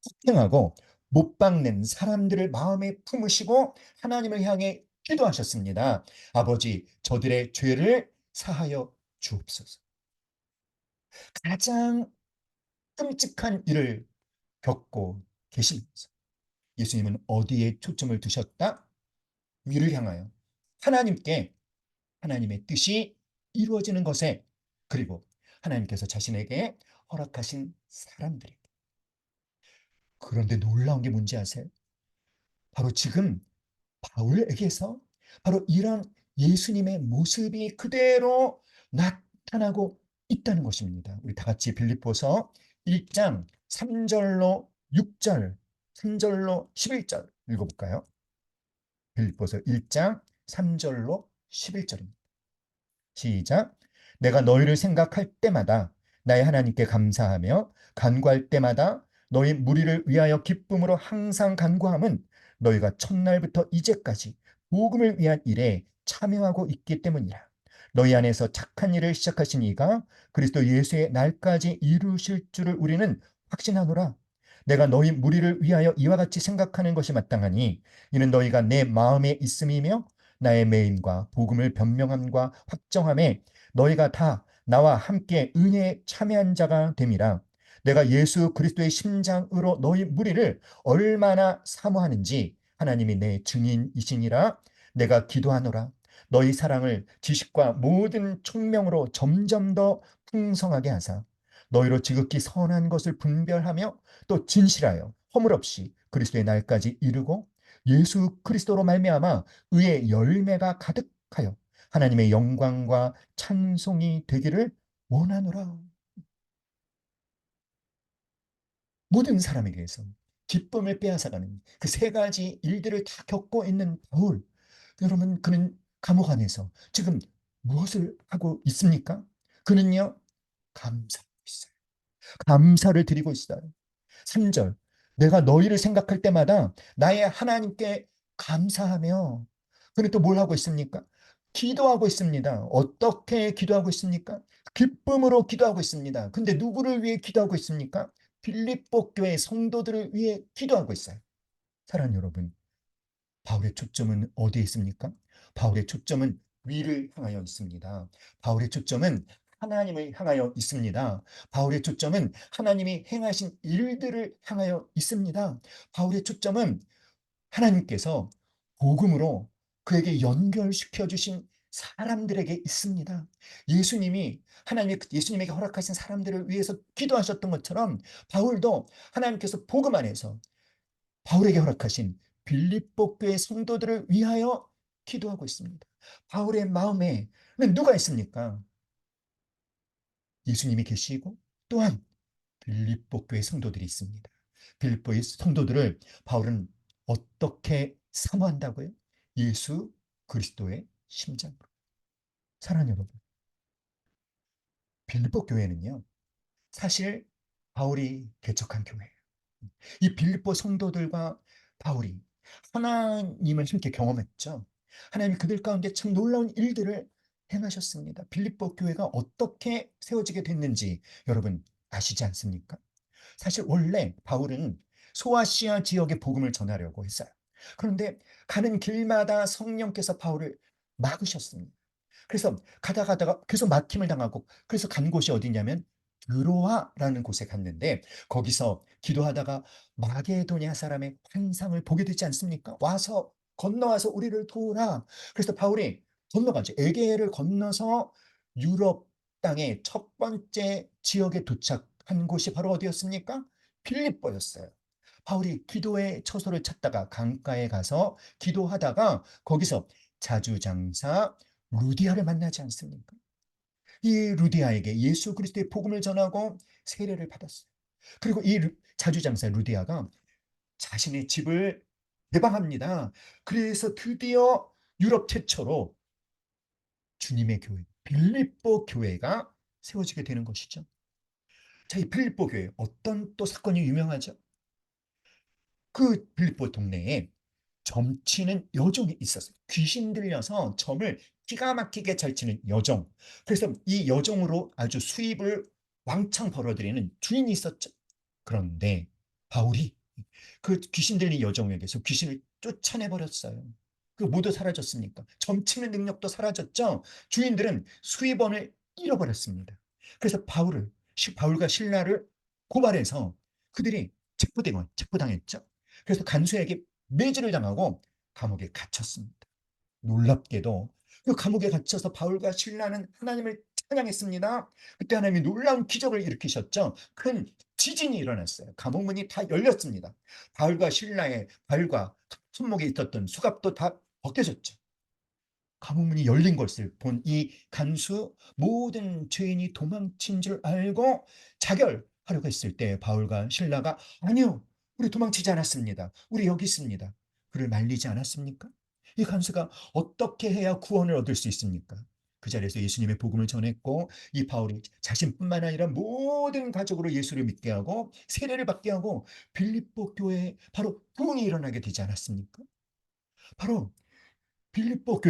폭행하고 못 박는 사람들을 마음에 품으시고 하나님을 향해 기도하셨습니다. 아버지, 저들의 죄를 사하여 주옵소서. 가장 끔찍한 일을 겪고 계시면서 예수님은 어디에 초점을 두셨다? 위를 향하여 하나님께, 하나님의 뜻이 이루어지는 것에, 그리고 하나님께서 자신에게 허락하신 사람들에게. 그런데 놀라운 게 뭔지 아세요? 바로 지금 바울에게서 바로 이런 예수님의 모습이 그대로 나타나고 있다는 것입니다. 우리 다 같이 빌립보서 1장 3절로 6절, 3절로 11절 읽어볼까요? 빌립보서 1장 3절로 11절입니다. 시작. 내가 너희를 생각할 때마다 나의 하나님께 감사하며 간구할 때마다 너희 무리를 위하여 기쁨으로 항상 간구함은 너희가 첫날부터 이제까지 복음을 위한 일에 참여하고 있기 때문이라. 너희 안에서 착한 일을 시작하신 이가 그리스도 예수의 날까지 이루실 줄을 우리는 확신하노라. 내가 너희 무리를 위하여 이와 같이 생각하는 것이 마땅하니 이는 너희가 내 마음에 있음이며 나의 매임과 복음을 변명함과 확정함에 너희가 다 나와 함께 은혜에 참여한 자가 됨이라. 내가 예수 그리스도의 심장으로 너희 무리를 얼마나 사모하는지 하나님이 내 증인이시니라. 내가 기도하노라. 너희 사랑을 지식과 모든 총명으로 점점 더 풍성하게 하사 너희로 지극히 선한 것을 분별하며 또 진실하여 허물 없이 그리스도의 날까지 이르고 예수 그리스도로 말미암아 의의 열매가 가득하여 하나님의 영광과 찬송이 되기를 원하노라. 모든 사람에게서 기쁨을 빼앗아가는 그 세 가지 일들을 다 겪고 있는 바울. 여러분, 그는 감옥 안에서 지금 무엇을 하고 있습니까? 그는요, 감사하고 있어요. 감사를 드리고 있어요. 3절. 내가 너희를 생각할 때마다 나의 하나님께 감사하며, 그는 또 뭘 하고 있습니까? 기도하고 있습니다. 어떻게 기도하고 있습니까? 기쁨으로 기도하고 있습니다. 근데 누구를 위해 기도하고 있습니까? 빌립보 교회 성도들을 위해 기도하고 있어요. 사랑하는 여러분, 바울의 초점은 어디에 있습니까? 바울의 초점은 위를 향하여 있습니다. 바울의 초점은 하나님을 향하여 있습니다. 바울의 초점은 하나님이 행하신 일들을 향하여 있습니다. 바울의 초점은 하나님께서 복음으로 그에게 연결시켜 주신 사람들에게 있습니다. 예수님이 하나님의 예수님에게 허락하신 사람들을 위해서 기도하셨던 것처럼 바울도 하나님께서 복음 안에서 바울에게 허락하신 빌립보 교회 성도들을 위하여 기도하고 있습니다. 바울의 마음에는 누가 있습니까? 예수님이 계시고 또한 빌립보 교회 성도들이 있습니다. 빌립보의 성도들을 바울은 어떻게 사모한다고요? 예수 그리스도의 심장으로. 사랑하는 여러분, 빌립보 교회는요, 사실 바울이 개척한 교회예요. 이 빌립보 성도들과 바울이 하나님을 함께 경험했죠. 하나님이 그들 가운데 참 놀라운 일들을 행하셨습니다. 빌립보 교회가 어떻게 세워지게 됐는지 여러분 아시지 않습니까? 사실 원래 바울은 소아시아 지역의 복음을 전하려고 했어요. 그런데 가는 길마다 성령께서 바울을 막으셨습니다. 그래서 가다가 계속 막힘을 당하고, 그래서 간 곳이 어디냐면 드로아라는 곳에 갔는데, 거기서 기도하다가 마게도냐 사람의 환상을 보게 되지 않습니까? 와서 건너와서 우리를 도우라. 그래서 바울이 건너가죠. 에게해를 건너서 유럽 땅의 첫 번째 지역에 도착한 곳이 바로 어디였습니까? 빌립보였어요. 바울이 기도의 처소를 찾다가 강가에 가서 기도하다가 거기서 자주장사 루디아를 만나지 않습니까? 이 루디아에게 예수 그리스도의 복음을 전하고 세례를 받았어요. 그리고 이 자주장사 루디아가 자신의 집을 개방합니다. 그래서 드디어 유럽 최초로 주님의 교회, 빌립보 교회가 세워지게 되는 것이죠. 자, 이 빌립보 교회 어떤 또 사건이 유명하죠? 그 빌립보 동네에 점치는 여종이 있었어요. 귀신 들려서 점을 기가 막히게 잘 치는 여종. 그래서 이 여종으로 아주 수입을 왕창 벌어들이는 주인이 있었죠. 그런데 바울이 그 귀신 들린 여종에게서 귀신을 쫓아내 버렸어요. 그 모두 사라졌으니까. 점치는 능력도 사라졌죠. 주인들은 수입원을 잃어버렸습니다. 그래서 바울과 신라를 고발해서 그들이 체포당했죠. 그래서 간수에게 매질을 당하고 감옥에 갇혔습니다. 놀랍게도 그 감옥에 갇혀서 바울과 신라는 하나님을 찬양했습니다. 그때 하나님이 놀라운 기적을 일으키셨죠. 큰 지진이 일어났어요. 감옥 문이 다 열렸습니다. 바울과 신라의 발과 손목에 있었던 수갑도 다 벗겨졌죠. 감옥 문이 열린 것을 본 이 간수, 모든 죄인이 도망친 줄 알고 자결하려고 했을 때 바울과 신라가 아니요, 우리 도망치지 않았습니다. 우리 여기 있습니다. 그를 말리지 않았습니까? 이 간수가 어떻게 해야 구원을 얻을 수 있습니까? 그 자리에서 예수님의 복음을 전했고 이 바울이 자신뿐만 아니라 모든 가족으로 예수를 믿게 하고 세례를 받게 하고 빌립보 교회에 바로 부흥이 일어나게 되지 않았습니까? 바로 빌립보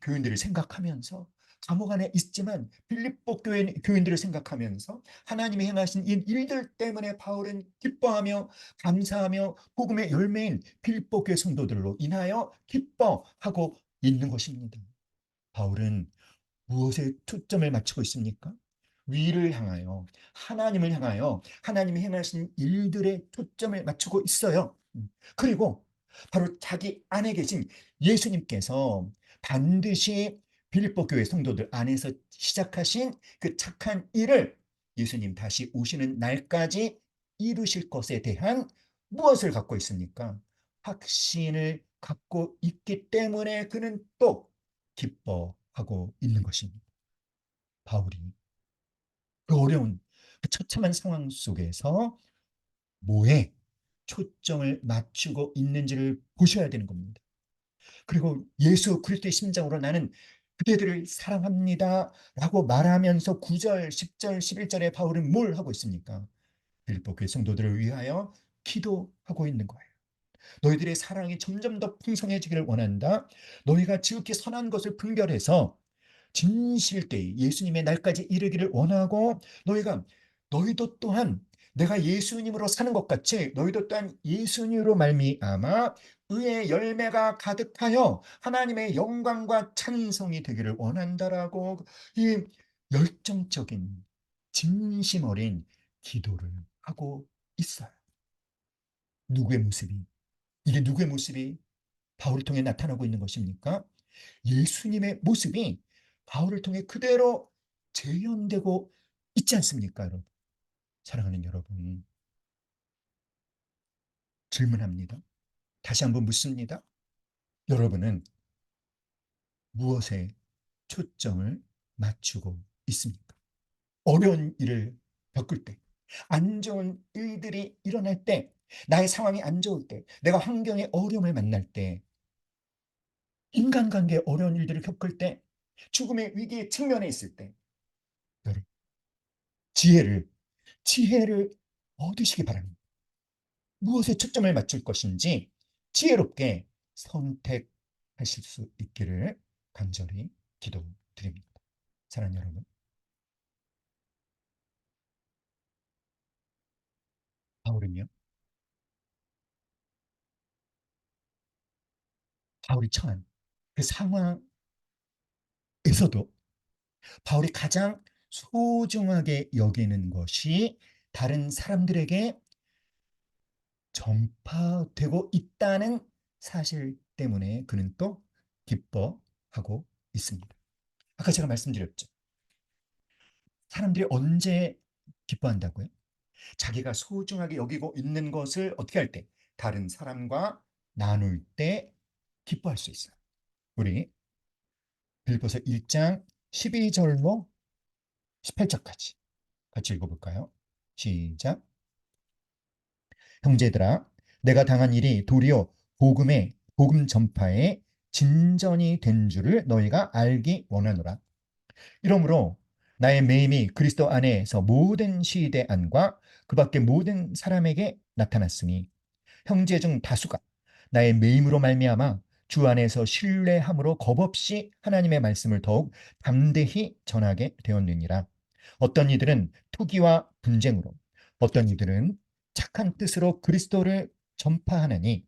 교인들을 생각하면서 감옥 안에 있지만 빌립보 교인들을 생각하면서 하나님이 행하신 이 일들 때문에 바울은 기뻐하며 감사하며 복음의 열매인 빌립보 교회 성도들로 인하여 기뻐하고 있는 것입니다. 바울은 무엇에 초점을 맞추고 있습니까? 위를 향하여, 하나님을 향하여 하나님이 행하신 일들에 초점을 맞추고 있어요. 그리고 바로 자기 안에 계신 예수님께서 반드시 빌립보 교회 성도들 안에서 시작하신 그 착한 일을 예수님 다시 오시는 날까지 이루실 것에 대한 무엇을 갖고 있습니까? 확신을 갖고 있기 때문에 그는 또 기뻐하고 있는 것입니다. 바울이 그 어려운 그 처참한 상황 속에서 뭐에 초점을 맞추고 있는지를 보셔야 되는 겁니다. 그리고 예수 그리스도의 심장으로 나는 그대들을 사랑합니다 라고 말하면서 9절, 10절, 11절에 바울은 뭘 하고 있습니까? 빌립보 교회 성도들을 위하여 기도하고 있는 거예요. 너희들의 사랑이 점점 더 풍성해지기를 원한다. 너희가 지극히 선한 것을 분별해서 진실 때에 예수님의 날까지 이르기를 원하고 너희도 또한 내가 예수님으로 사는 것 같이 너희도 또한 예수님으로 말미암아 의의 열매가 가득하여 하나님의 영광과 찬송이 되기를 원한다라고 이 열정적인 진심 어린 기도를 하고 있어요. 누구의 모습이 이게 누구의 모습이 바울을 통해 나타나고 있는 것입니까? 예수님의 모습이 바울을 통해 그대로 재현되고 있지 않습니까, 여러분? 사랑하는 여러분, 질문합니다. 다시 한번 묻습니다. 여러분은 무엇에 초점을 맞추고 있습니까? 어려운 일을 겪을 때, 안 좋은 일들이 일어날 때, 나의 상황이 안 좋을 때, 내가 환경의 어려움을 만날 때, 인간관계에 어려운 일들을 겪을 때, 죽음의 위기에 직면해 있을 때, 여러분, 지혜를, 지혜를 얻으시기 바랍니다. 무엇에 초점을 맞출 것인지 지혜롭게 선택하실 수 있기를 간절히 기도드립니다. 사랑하는 여러분, 바울은요, 바울이 처한 그 상황에서도 바울이 가장 소중하게 여기는 것이 다른 사람들에게 전파되고 있다는 사실 때문에 그는 또 기뻐하고 있습니다. 아까 제가 말씀드렸죠. 사람들이 언제 기뻐한다고요? 자기가 소중하게 여기고 있는 것을 어떻게 할 때? 다른 사람과 나눌 때 기뻐할 수 있어요. 우리 빌립보서 1장 12절로 18절까지 같이 읽어볼까요? 시작. 형제들아, 내가 당한 일이 도리어 복음 전파에 진전이 된 줄을 너희가 알기 원하노라. 이러므로 나의 매임이 그리스도 안에서 모든 시대 안과 그 밖의 모든 사람에게 나타났으니 형제 중 다수가 나의 매임으로 말미암아 주 안에서 신뢰함으로 겁없이 하나님의 말씀을 더욱 담대히 전하게 되었느니라. 어떤 이들은 투기와 분쟁으로, 어떤 이들은 착한 뜻으로 그리스도를 전파하느니,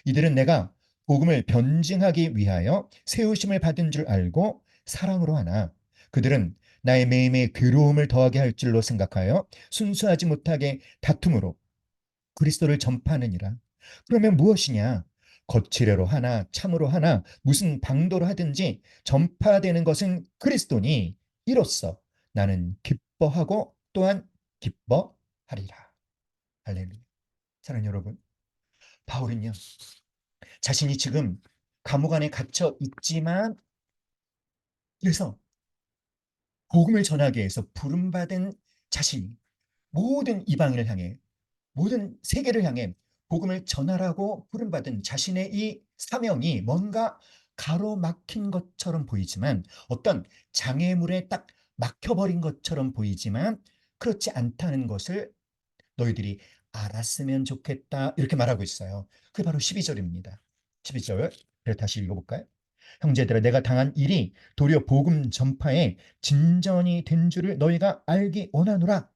이들은 내가 복음을 변증하기 위하여 세우심을 받은 줄 알고 사랑으로 하나, 그들은 나의 매임에 괴로움을 더하게 할 줄로 생각하여 순수하지 못하게 다툼으로 그리스도를 전파하느니라. 그러면 무엇이냐? 거칠애로 하나 참으로 하나 무슨 방도로 하든지 전파되는 것은 그리스도니, 이로써 나는 기뻐하고 또한 기뻐하리라. 할렐루야. 사랑하는 여러분, 바울은요, 자신이 지금 감옥 안에 갇혀 있지만, 그래서 복음을 전하기 위해서 부름받은 자신이 모든 이방인을 향해, 모든 세계를 향해 복음을 전하라고 부름받은 자신의 이 사명이 뭔가 가로막힌 것처럼 보이지만, 어떤 장애물에 딱 막혀버린 것처럼 보이지만 그렇지 않다는 것을 너희들이 알았으면 좋겠다, 이렇게 말하고 있어요. 그게 바로 12절입니다. 12절 다시 읽어볼까요? 형제들아, 내가 당한 일이 도리어 복음 전파에 진전이 된 줄을 너희가 알기 원하노라.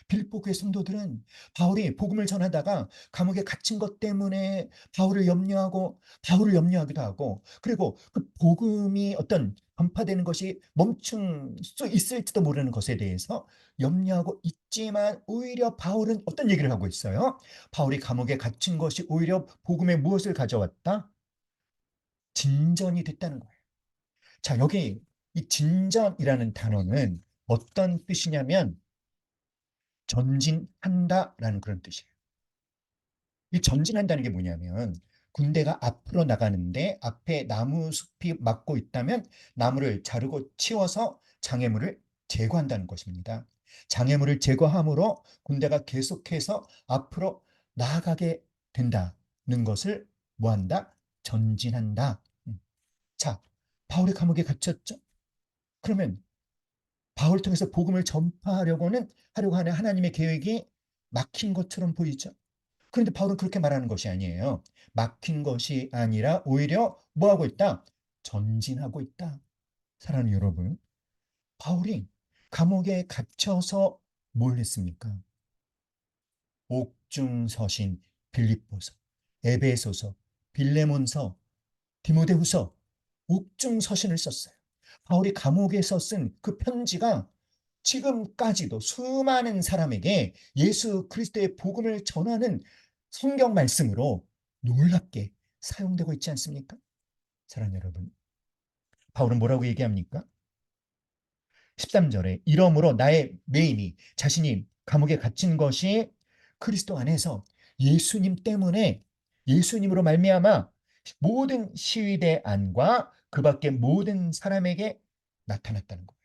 빌립보 교회 성도들은 바울이 복음을 전하다가 감옥에 갇힌 것 때문에 바울을 염려하기도 하고, 그리고 그 복음이 어떤 전파되는 것이 멈춘 수 있을지도 모르는 것에 대해서 염려하고 있지만, 오히려 바울은 어떤 얘기를 하고 있어요? 바울이 감옥에 갇힌 것이 오히려 복음에 무엇을 가져왔다? 진전이 됐다는 거예요. 자, 여기 이 진전이라는 단어는 어떤 뜻이냐면 전진한다라는 그런 뜻이에요. 이 전진한다는 게 뭐냐면, 군대가 앞으로 나가는데 앞에 나무 숲이 막고 있다면 나무를 자르고 치워서 장애물을 제거한다는 것입니다. 장애물을 제거함으로 군대가 계속해서 앞으로 나아가게 된다는 것을 뭐한다? 전진한다. 자, 바울이 감옥에 갇혔죠? 그러면 바울 통해서 복음을 전파하려고는 하려고 하는 하나님의 계획이 막힌 것처럼 보이죠. 그런데 바울은 그렇게 말하는 것이 아니에요. 막힌 것이 아니라 오히려 뭐하고 있다? 전진하고 있다. 사랑하는 여러분, 바울이 감옥에 갇혀서 뭘 했습니까? 옥중서신, 빌립보서, 에베소서, 빌레몬서, 디모데후서, 옥중서신을 썼어요. 바울이 감옥에서 쓴 그 편지가 지금까지도 수많은 사람에게 예수 그리스도의 복음을 전하는 성경 말씀으로 놀랍게 사용되고 있지 않습니까? 사랑하는 여러분, 바울은 뭐라고 얘기합니까? 13절에 이러므로 나의 매임이, 자신이 감옥에 갇힌 것이 그리스도 안에서 예수님 때문에, 예수님으로 말미암아 모든 시위대 안과 그 밖의 모든 사람에게 나타났다는 거예요.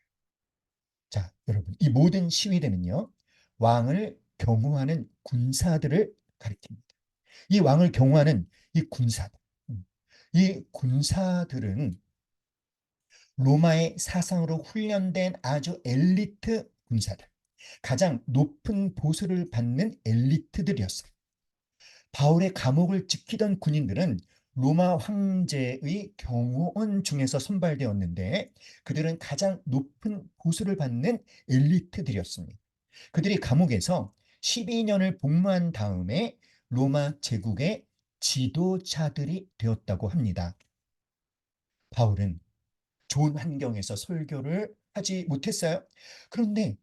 자, 여러분, 이 모든 시위대는요, 왕을 경호하는 군사들을 가리킵니다. 이 왕을 경호하는 이 군사들, 이 군사들은 로마의 사상으로 훈련된 아주 엘리트 군사들, 가장 높은 보수를 받는 엘리트들이었어요. 바울의 감옥을 지키던 군인들은 로마 황제의 경호원 중에서 선발되었는데, 그들은 가장 높은 보수를 받는 엘리트들이었습니다. 그들이 감옥에서 12년을 복무한 다음에 로마 제국의 지도자들이 되었다고 합니다. 바울은 좋은 환경에서 설교를 하지 못했어요. 그런데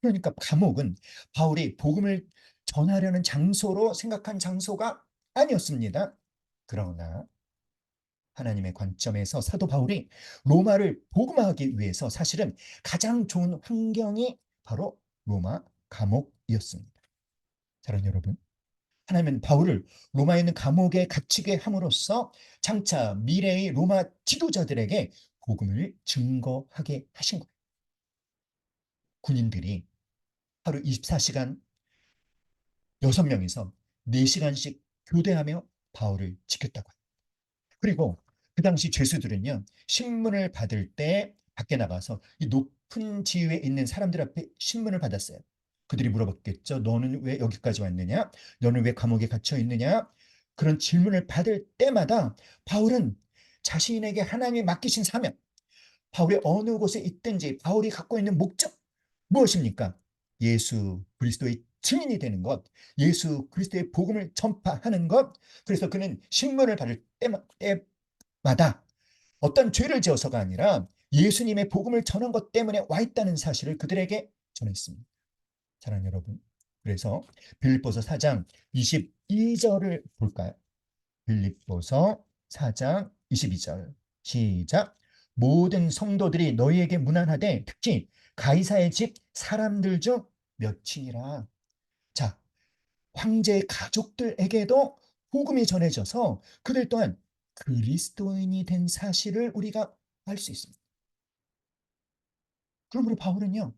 그러니까 감옥은 바울이 복음을 전하려는 장소로 생각한 장소가 아니었습니다. 그러나 하나님의 관점에서 사도 바울이 로마를 복음화하기 위해서 사실은 가장 좋은 환경이 바로 로마 감옥이었습니다. 사랑하는 여러분, 하나님은 바울을 로마에 있는 감옥에 갇히게 함으로써 장차 미래의 로마 지도자들에게 복음을 증거하게 하신 거예요. 군인들이 하루 24시간 6명이서 4시간씩 교대하며 바울을 지켰다고 합니다. 그리고 그 당시 죄수들은요, 신문을 받을 때 밖에 나가서 이 높은 지위에 있는 사람들 앞에 신문을 받았어요. 그들이 물어봤겠죠. 너는 왜 여기까지 왔느냐? 너는 왜 감옥에 갇혀 있느냐? 그런 질문을 받을 때마다 바울은 자신에게 하나님이 맡기신 사명, 바울이 어느 곳에 있든지 바울이 갖고 있는 목적, 무엇입니까? 예수 그리스도의 증인이 되는 것, 예수 그리스도의 복음을 전파하는 것. 그래서 그는 신문을 받을 때마다 어떤 죄를 지어서가 아니라 예수님의 복음을 전한 것 때문에 와 있다는 사실을 그들에게 전했습니다. 사랑하는 여러분, 그래서 빌립보서 4장 22절을 볼까요? 빌립보서 4장 22절 시작. 모든 성도들이 너희에게 문안하되 특히 가이사의 집 사람들 중 몇이니라. 자, 황제의 가족들에게도 복음이 전해져서 그들 또한 그리스도인이 된 사실을 우리가 알 수 있습니다. 그러므로 바울은요,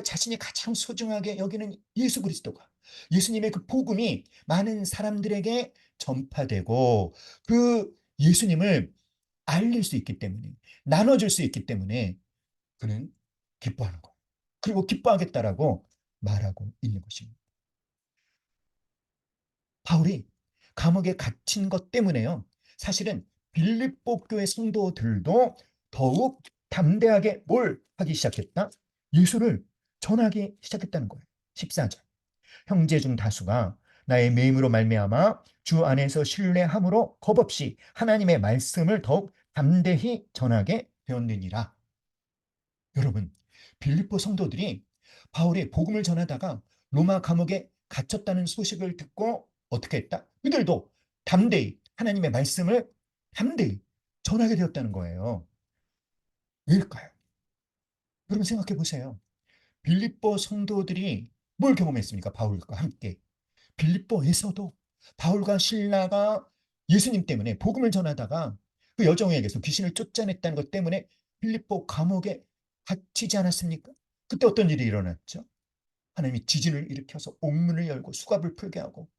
자신이 가장 소중하게 여기는 예수 그리스도가, 예수님의 그 복음이 많은 사람들에게 전파되고 그 예수님을 알릴 수 있기 때문에, 나눠줄 수 있기 때문에 그는 기뻐하는 거예요. 그리고 기뻐하겠다라고 말하고 있는 것입니다. 바울이 감옥에 갇힌 것 때문에요, 사실은 빌립보 교회 성도들도 더욱 담대하게 뭘 하기 시작했다? 예수를 전하기 시작했다는 거예요. 14절. 형제 중 다수가 나의 매임으로 말미암아 주 안에서 신뢰함으로 겁없이 하나님의 말씀을 더욱 담대히 전하게 되었느니라. 여러분, 빌립보 성도들이 바울이 복음을 전하다가 로마 감옥에 갇혔다는 소식을 듣고 어떻게 했다? 그들도 담대히 하나님의 말씀을 담대히 전하게 되었다는 거예요. 왜일까요? 여러분 생각해 보세요. 빌립보 성도들이 뭘 경험했습니까? 바울과 함께. 빌립보에서도 바울과 실라가 예수님 때문에 복음을 전하다가 그 여종에게서 귀신을 쫓아냈다는 것 때문에 빌립보 감옥에 갇히지 않았습니까? 그때 어떤 일이 일어났죠? 하나님이 지진을 일으켜서 옥문을 열고 수갑을 풀게 하고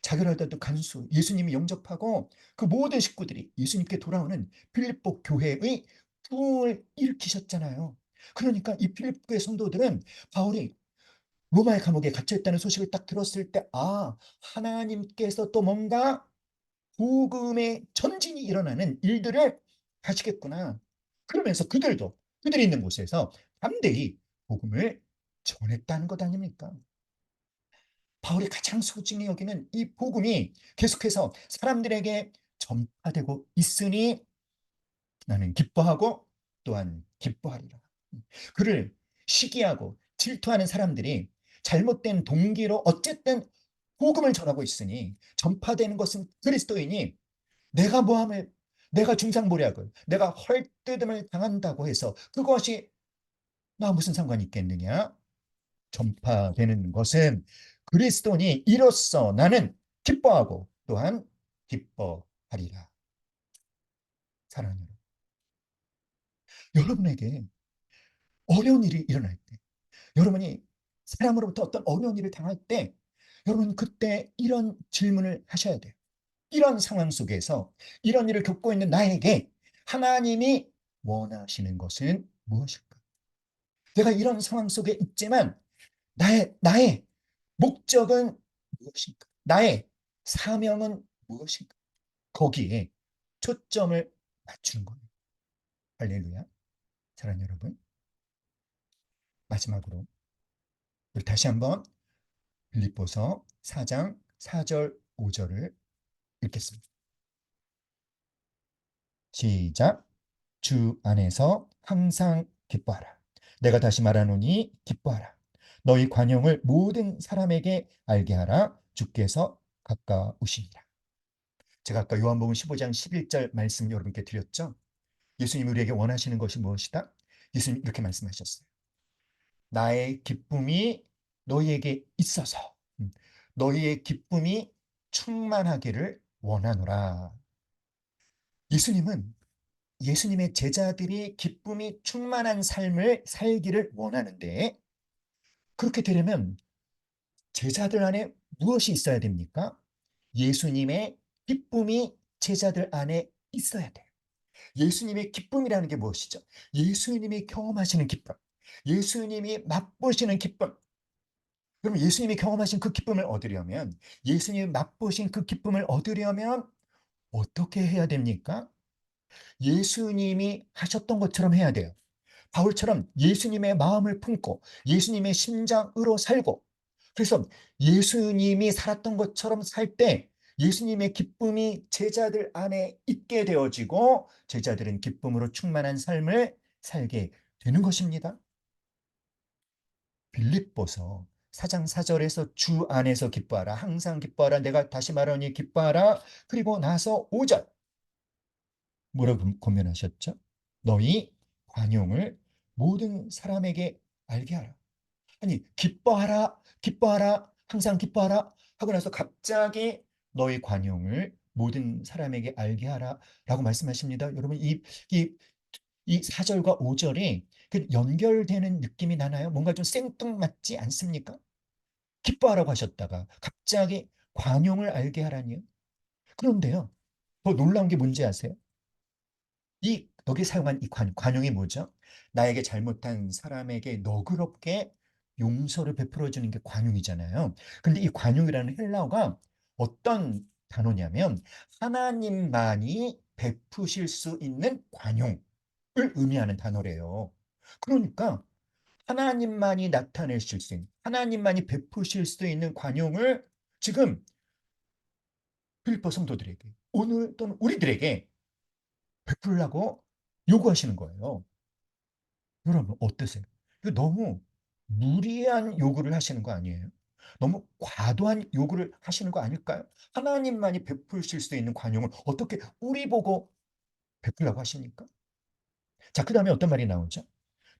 자결하다도 간수, 예수님이 영접하고 그 모든 식구들이 예수님께 돌아오는 빌립보 교회의 부흥을 일으키셨잖아요. 그러니까 이 빌립보의 성도들은 바울이 로마의 감옥에 갇혀 있다는 소식을 딱 들었을 때, 아, 하나님께서 또 뭔가 복음의 전진이 일어나는 일들을 하시겠구나. 그러면서 그들이 있는 곳에서 담대히 복음을 전했다는 것 아닙니까? 바울이 가장 소중히 여기는 이 복음이 계속해서 사람들에게 전파되고 있으니 나는 기뻐하고 또한 기뻐하리라. 그를 시기하고 질투하는 사람들이 잘못된 동기로 어쨌든 복음을 전하고 있으니, 전파되는 것은 그리스도이니 내가 모함을, 내가 중상모략을, 내가 헐뜯음을 당한다고 해서 그것이 나 무슨 상관이 있겠느냐? 전파되는 것은 그리스도니 이로써 나는 기뻐하고 또한 기뻐하리라. 사랑하는 여러분, 여러분에게 어려운 일이 일어날 때, 여러분이 사람으로부터 어떤 어려운 일을 당할 때, 여러분 그때 이런 질문을 하셔야 돼요. 이런 상황 속에서 이런 일을 겪고 있는 나에게 하나님이 원하시는 것은 무엇일까? 내가 이런 상황 속에 있지만 나의 목적은 무엇인가? 나의 사명은 무엇인가? 거기에 초점을 맞추는 거예요. 할렐루야. 사랑하는 여러분, 마지막으로 우리 다시 한번 빌립보서 4장 4절 5절을 읽겠습니다. 시작. 주 안에서 항상 기뻐하라. 내가 다시 말하노니 기뻐하라. 너희 관용을 모든 사람에게 알게 하라. 주께서 가까우시니라. 제가 아까 요한복음 15장 11절 말씀 여러분께 드렸죠. 예수님 우리에게 원하시는 것이 무엇이다? 예수님 이렇게 말씀하셨어요. 나의 기쁨이 너희에게 있어서 너희의 기쁨이 충만하기를 원하노라. 예수님은 예수님의 제자들이 기쁨이 충만한 삶을 살기를 원하는데, 그렇게 되려면 제자들 안에 무엇이 있어야 됩니까? 예수님의 기쁨이 제자들 안에 있어야 돼요. 예수님의 기쁨이라는 게 무엇이죠? 예수님이 경험하시는 기쁨. 예수님이 맛보시는 기쁨. 그럼 예수님이 경험하신 그 기쁨을 얻으려면, 예수님이 맛보신 그 기쁨을 얻으려면 어떻게 해야 됩니까? 예수님이 하셨던 것처럼 해야 돼요. 바울처럼 예수님의 마음을 품고 예수님의 심장으로 살고, 그래서 예수님이 살았던 것처럼 살 때 예수님의 기쁨이 제자들 안에 있게 되어지고 제자들은 기쁨으로 충만한 삶을 살게 되는 것입니다. 빌립보서 4장 4절에서 주 안에서 기뻐하라. 항상 기뻐하라. 내가 다시 말하니 기뻐하라. 그리고 나서 5절 뭐라고 권면하셨죠? 너희 관용을 모든 사람에게 알게 하라. 아니, 기뻐하라, 기뻐하라, 항상 기뻐하라 하고 나서 갑자기 너희 관용을 모든 사람에게 알게 하라 라고 말씀하십니다. 여러분, 이 4절과 5절이 그 연결되는 느낌이 나나요? 뭔가 좀 생뚱맞지 않습니까? 기뻐하라고 하셨다가 갑자기 관용을 알게 하라니요. 그런데요, 더 놀라운 게 뭔지 아세요? 여기 사용한 이 관용이 뭐죠? 나에게 잘못한 사람에게 너그럽게 용서를 베풀어 주는 게 관용이잖아요. 근데 이 관용이라는 헬라어가 어떤 단어냐면 하나님만이 베푸실 수 있는 관용을 의미하는 단어래요. 그러니까 하나님만이 나타내실 수 있는, 하나님만이 베푸실 수 있는 관용을 지금 빌립보 성도들에게, 오늘 또는 우리들에게 베풀라고 요구하시는 거예요. 여러분 어떠세요? 이거 너무 무리한 요구를 하시는 거 아니에요? 너무 과도한 요구를 하시는 거 아닐까요? 하나님만이 베푸실 수 있는 관용을 어떻게 우리 보고 베풀라고 하십니까? 자, 그 다음에 어떤 말이 나오죠?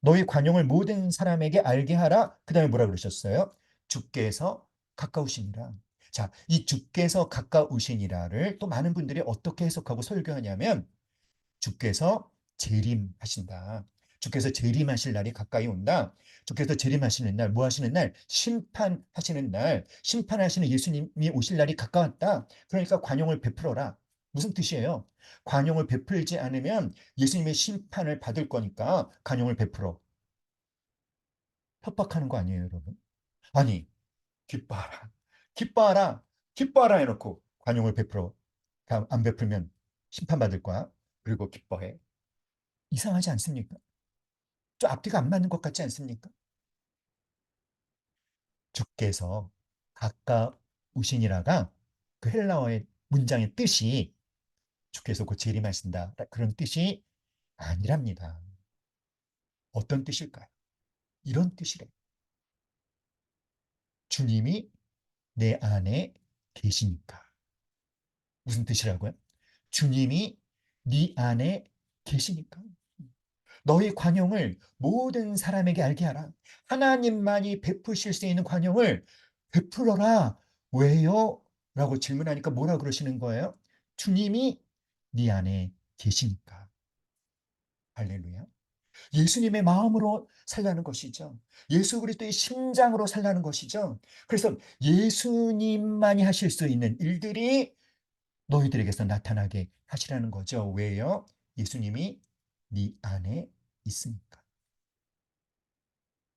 너희 관용을 모든 사람에게 알게 하라. 그 다음에 뭐라 그러셨어요? 주께서 가까우시니라. 자, 이 주께서 가까우시니라를 또 많은 분들이 어떻게 해석하고 설교하냐면 주께서 재림하신다. 주께서 재림하실 날이 가까이 온다. 주께서 재림하시는 날, 뭐 하시는 날? 심판하시는 날, 심판하시는 예수님이 오실 날이 가까웠다. 그러니까 관용을 베풀어라. 무슨 뜻이에요? 관용을 베풀지 않으면 예수님의 심판을 받을 거니까 관용을 베풀어. 협박하는 거 아니에요, 여러분? 아니, 기뻐하라. 기뻐하라. 기뻐하라 해놓고 관용을 베풀어. 안 베풀면 심판받을 거야. 그리고 기뻐해. 이상하지 않습니까? 좀 앞뒤가 안 맞는 것 같지 않습니까? 주께서 가까우시니라가 그 헬라어의 문장의 뜻이 주께서 곧 재림하신다. 그런 뜻이 아니랍니다. 어떤 뜻일까요? 이런 뜻이래. 주님이 내 안에 계시니까. 무슨 뜻이라고요? 주님이 네 안에 계시니까. 너희 관용을 모든 사람에게 알게 하라. 하나님만이 베푸실 수 있는 관용을 베풀어라. 왜요? 라고 질문하니까 뭐라 그러시는 거예요? 주님이 네 안에 계시니까. 할렐루야. 예수님의 마음으로 살라는 것이죠. 예수 그리스도의 심장으로 살라는 것이죠. 그래서 예수님만이 하실 수 있는 일들이 너희들에게서 나타나게 하시라는 거죠. 왜요? 예수님이 네 안에 있으니까.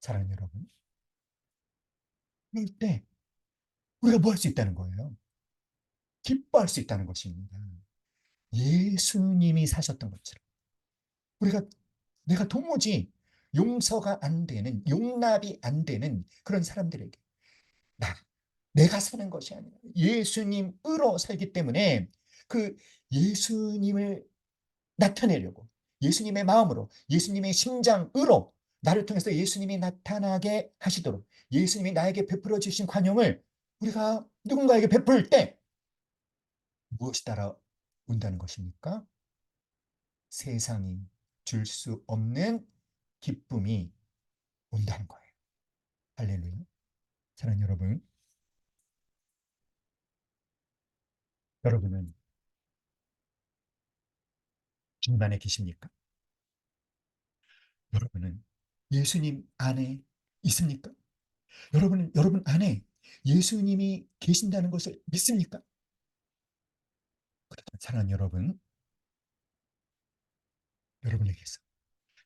사랑하는 여러분, 그럴 때 우리가 뭐 할 수 있다는 거예요? 기뻐할 수 있다는 것입니다. 예수님이 사셨던 것처럼 우리가 내가 도무지 용서가 안 되는, 용납이 안 되는 그런 사람들에게 나 내가 사는 것이 아니라 예수님으로 살기 때문에 그 예수님을 나타내려고 예수님의 마음으로 예수님의 심장으로 나를 통해서 예수님이 나타나게 하시도록 예수님이 나에게 베풀어 주신 관용을 우리가 누군가에게 베풀 때 무엇이 따라온다는 것입니까? 세상이 줄 수 없는 기쁨이 온다는 거예요. 할렐루야. 사랑하는 여러분, 여러분은 주님 안에 계십니까? 여러분은 예수님 안에 있습니까? 여러분은 여러분 안에 예수님이 계신다는 것을 믿습니까? 그렇다면 사랑하는 여러분, 여러분에게서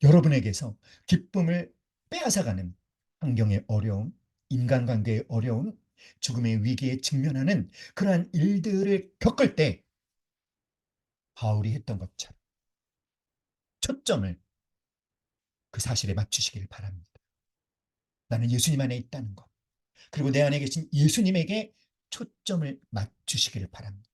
여러분에게서 기쁨을 빼앗아가는 환경의 어려움, 인간관계의 어려움, 죽음의 위기에 직면하는 그러한 일들을 겪을 때 바울이 했던 것처럼 초점을 그 사실에 맞추시길 바랍니다. 나는 예수님 안에 있다는 것. 그리고 내 안에 계신 예수님에게 초점을 맞추시기를 바랍니다.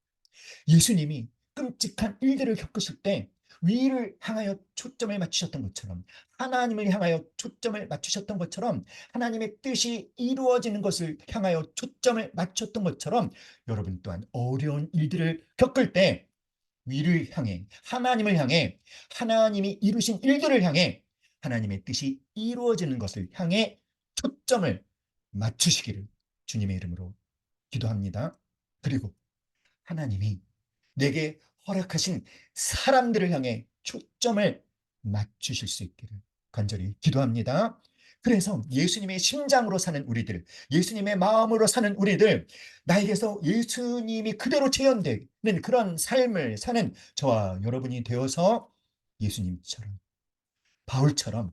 예수님이 끔찍한 일들을 겪으실 때 위를 향하여 초점을 맞추셨던 것처럼, 하나님을 향하여 초점을 맞추셨던 것처럼, 하나님의 뜻이 이루어지는 것을 향하여 초점을 맞췄던 것처럼, 여러분 또한 어려운 일들을 겪을 때 위를 향해, 하나님을 향해, 하나님이 이루신 일들을 향해, 하나님의 뜻이 이루어지는 것을 향해 초점을 맞추시기를 주님의 이름으로 기도합니다. 그리고 하나님이 내게 허락하신 사람들을 향해 초점을 맞추실 수 있기를 간절히 기도합니다. 그래서 예수님의 심장으로 사는 우리들, 예수님의 마음으로 사는 우리들, 나에게서 예수님이 그대로 재현되는 그런 삶을 사는 저와 여러분이 되어서 예수님처럼, 바울처럼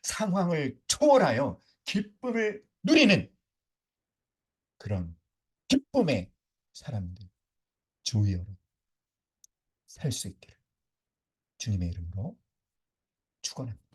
상황을 초월하여 기쁨을 누리는 그런 기쁨의 사람들, 주의어로 살 수 있기를 주님의 이름으로 축원합니다.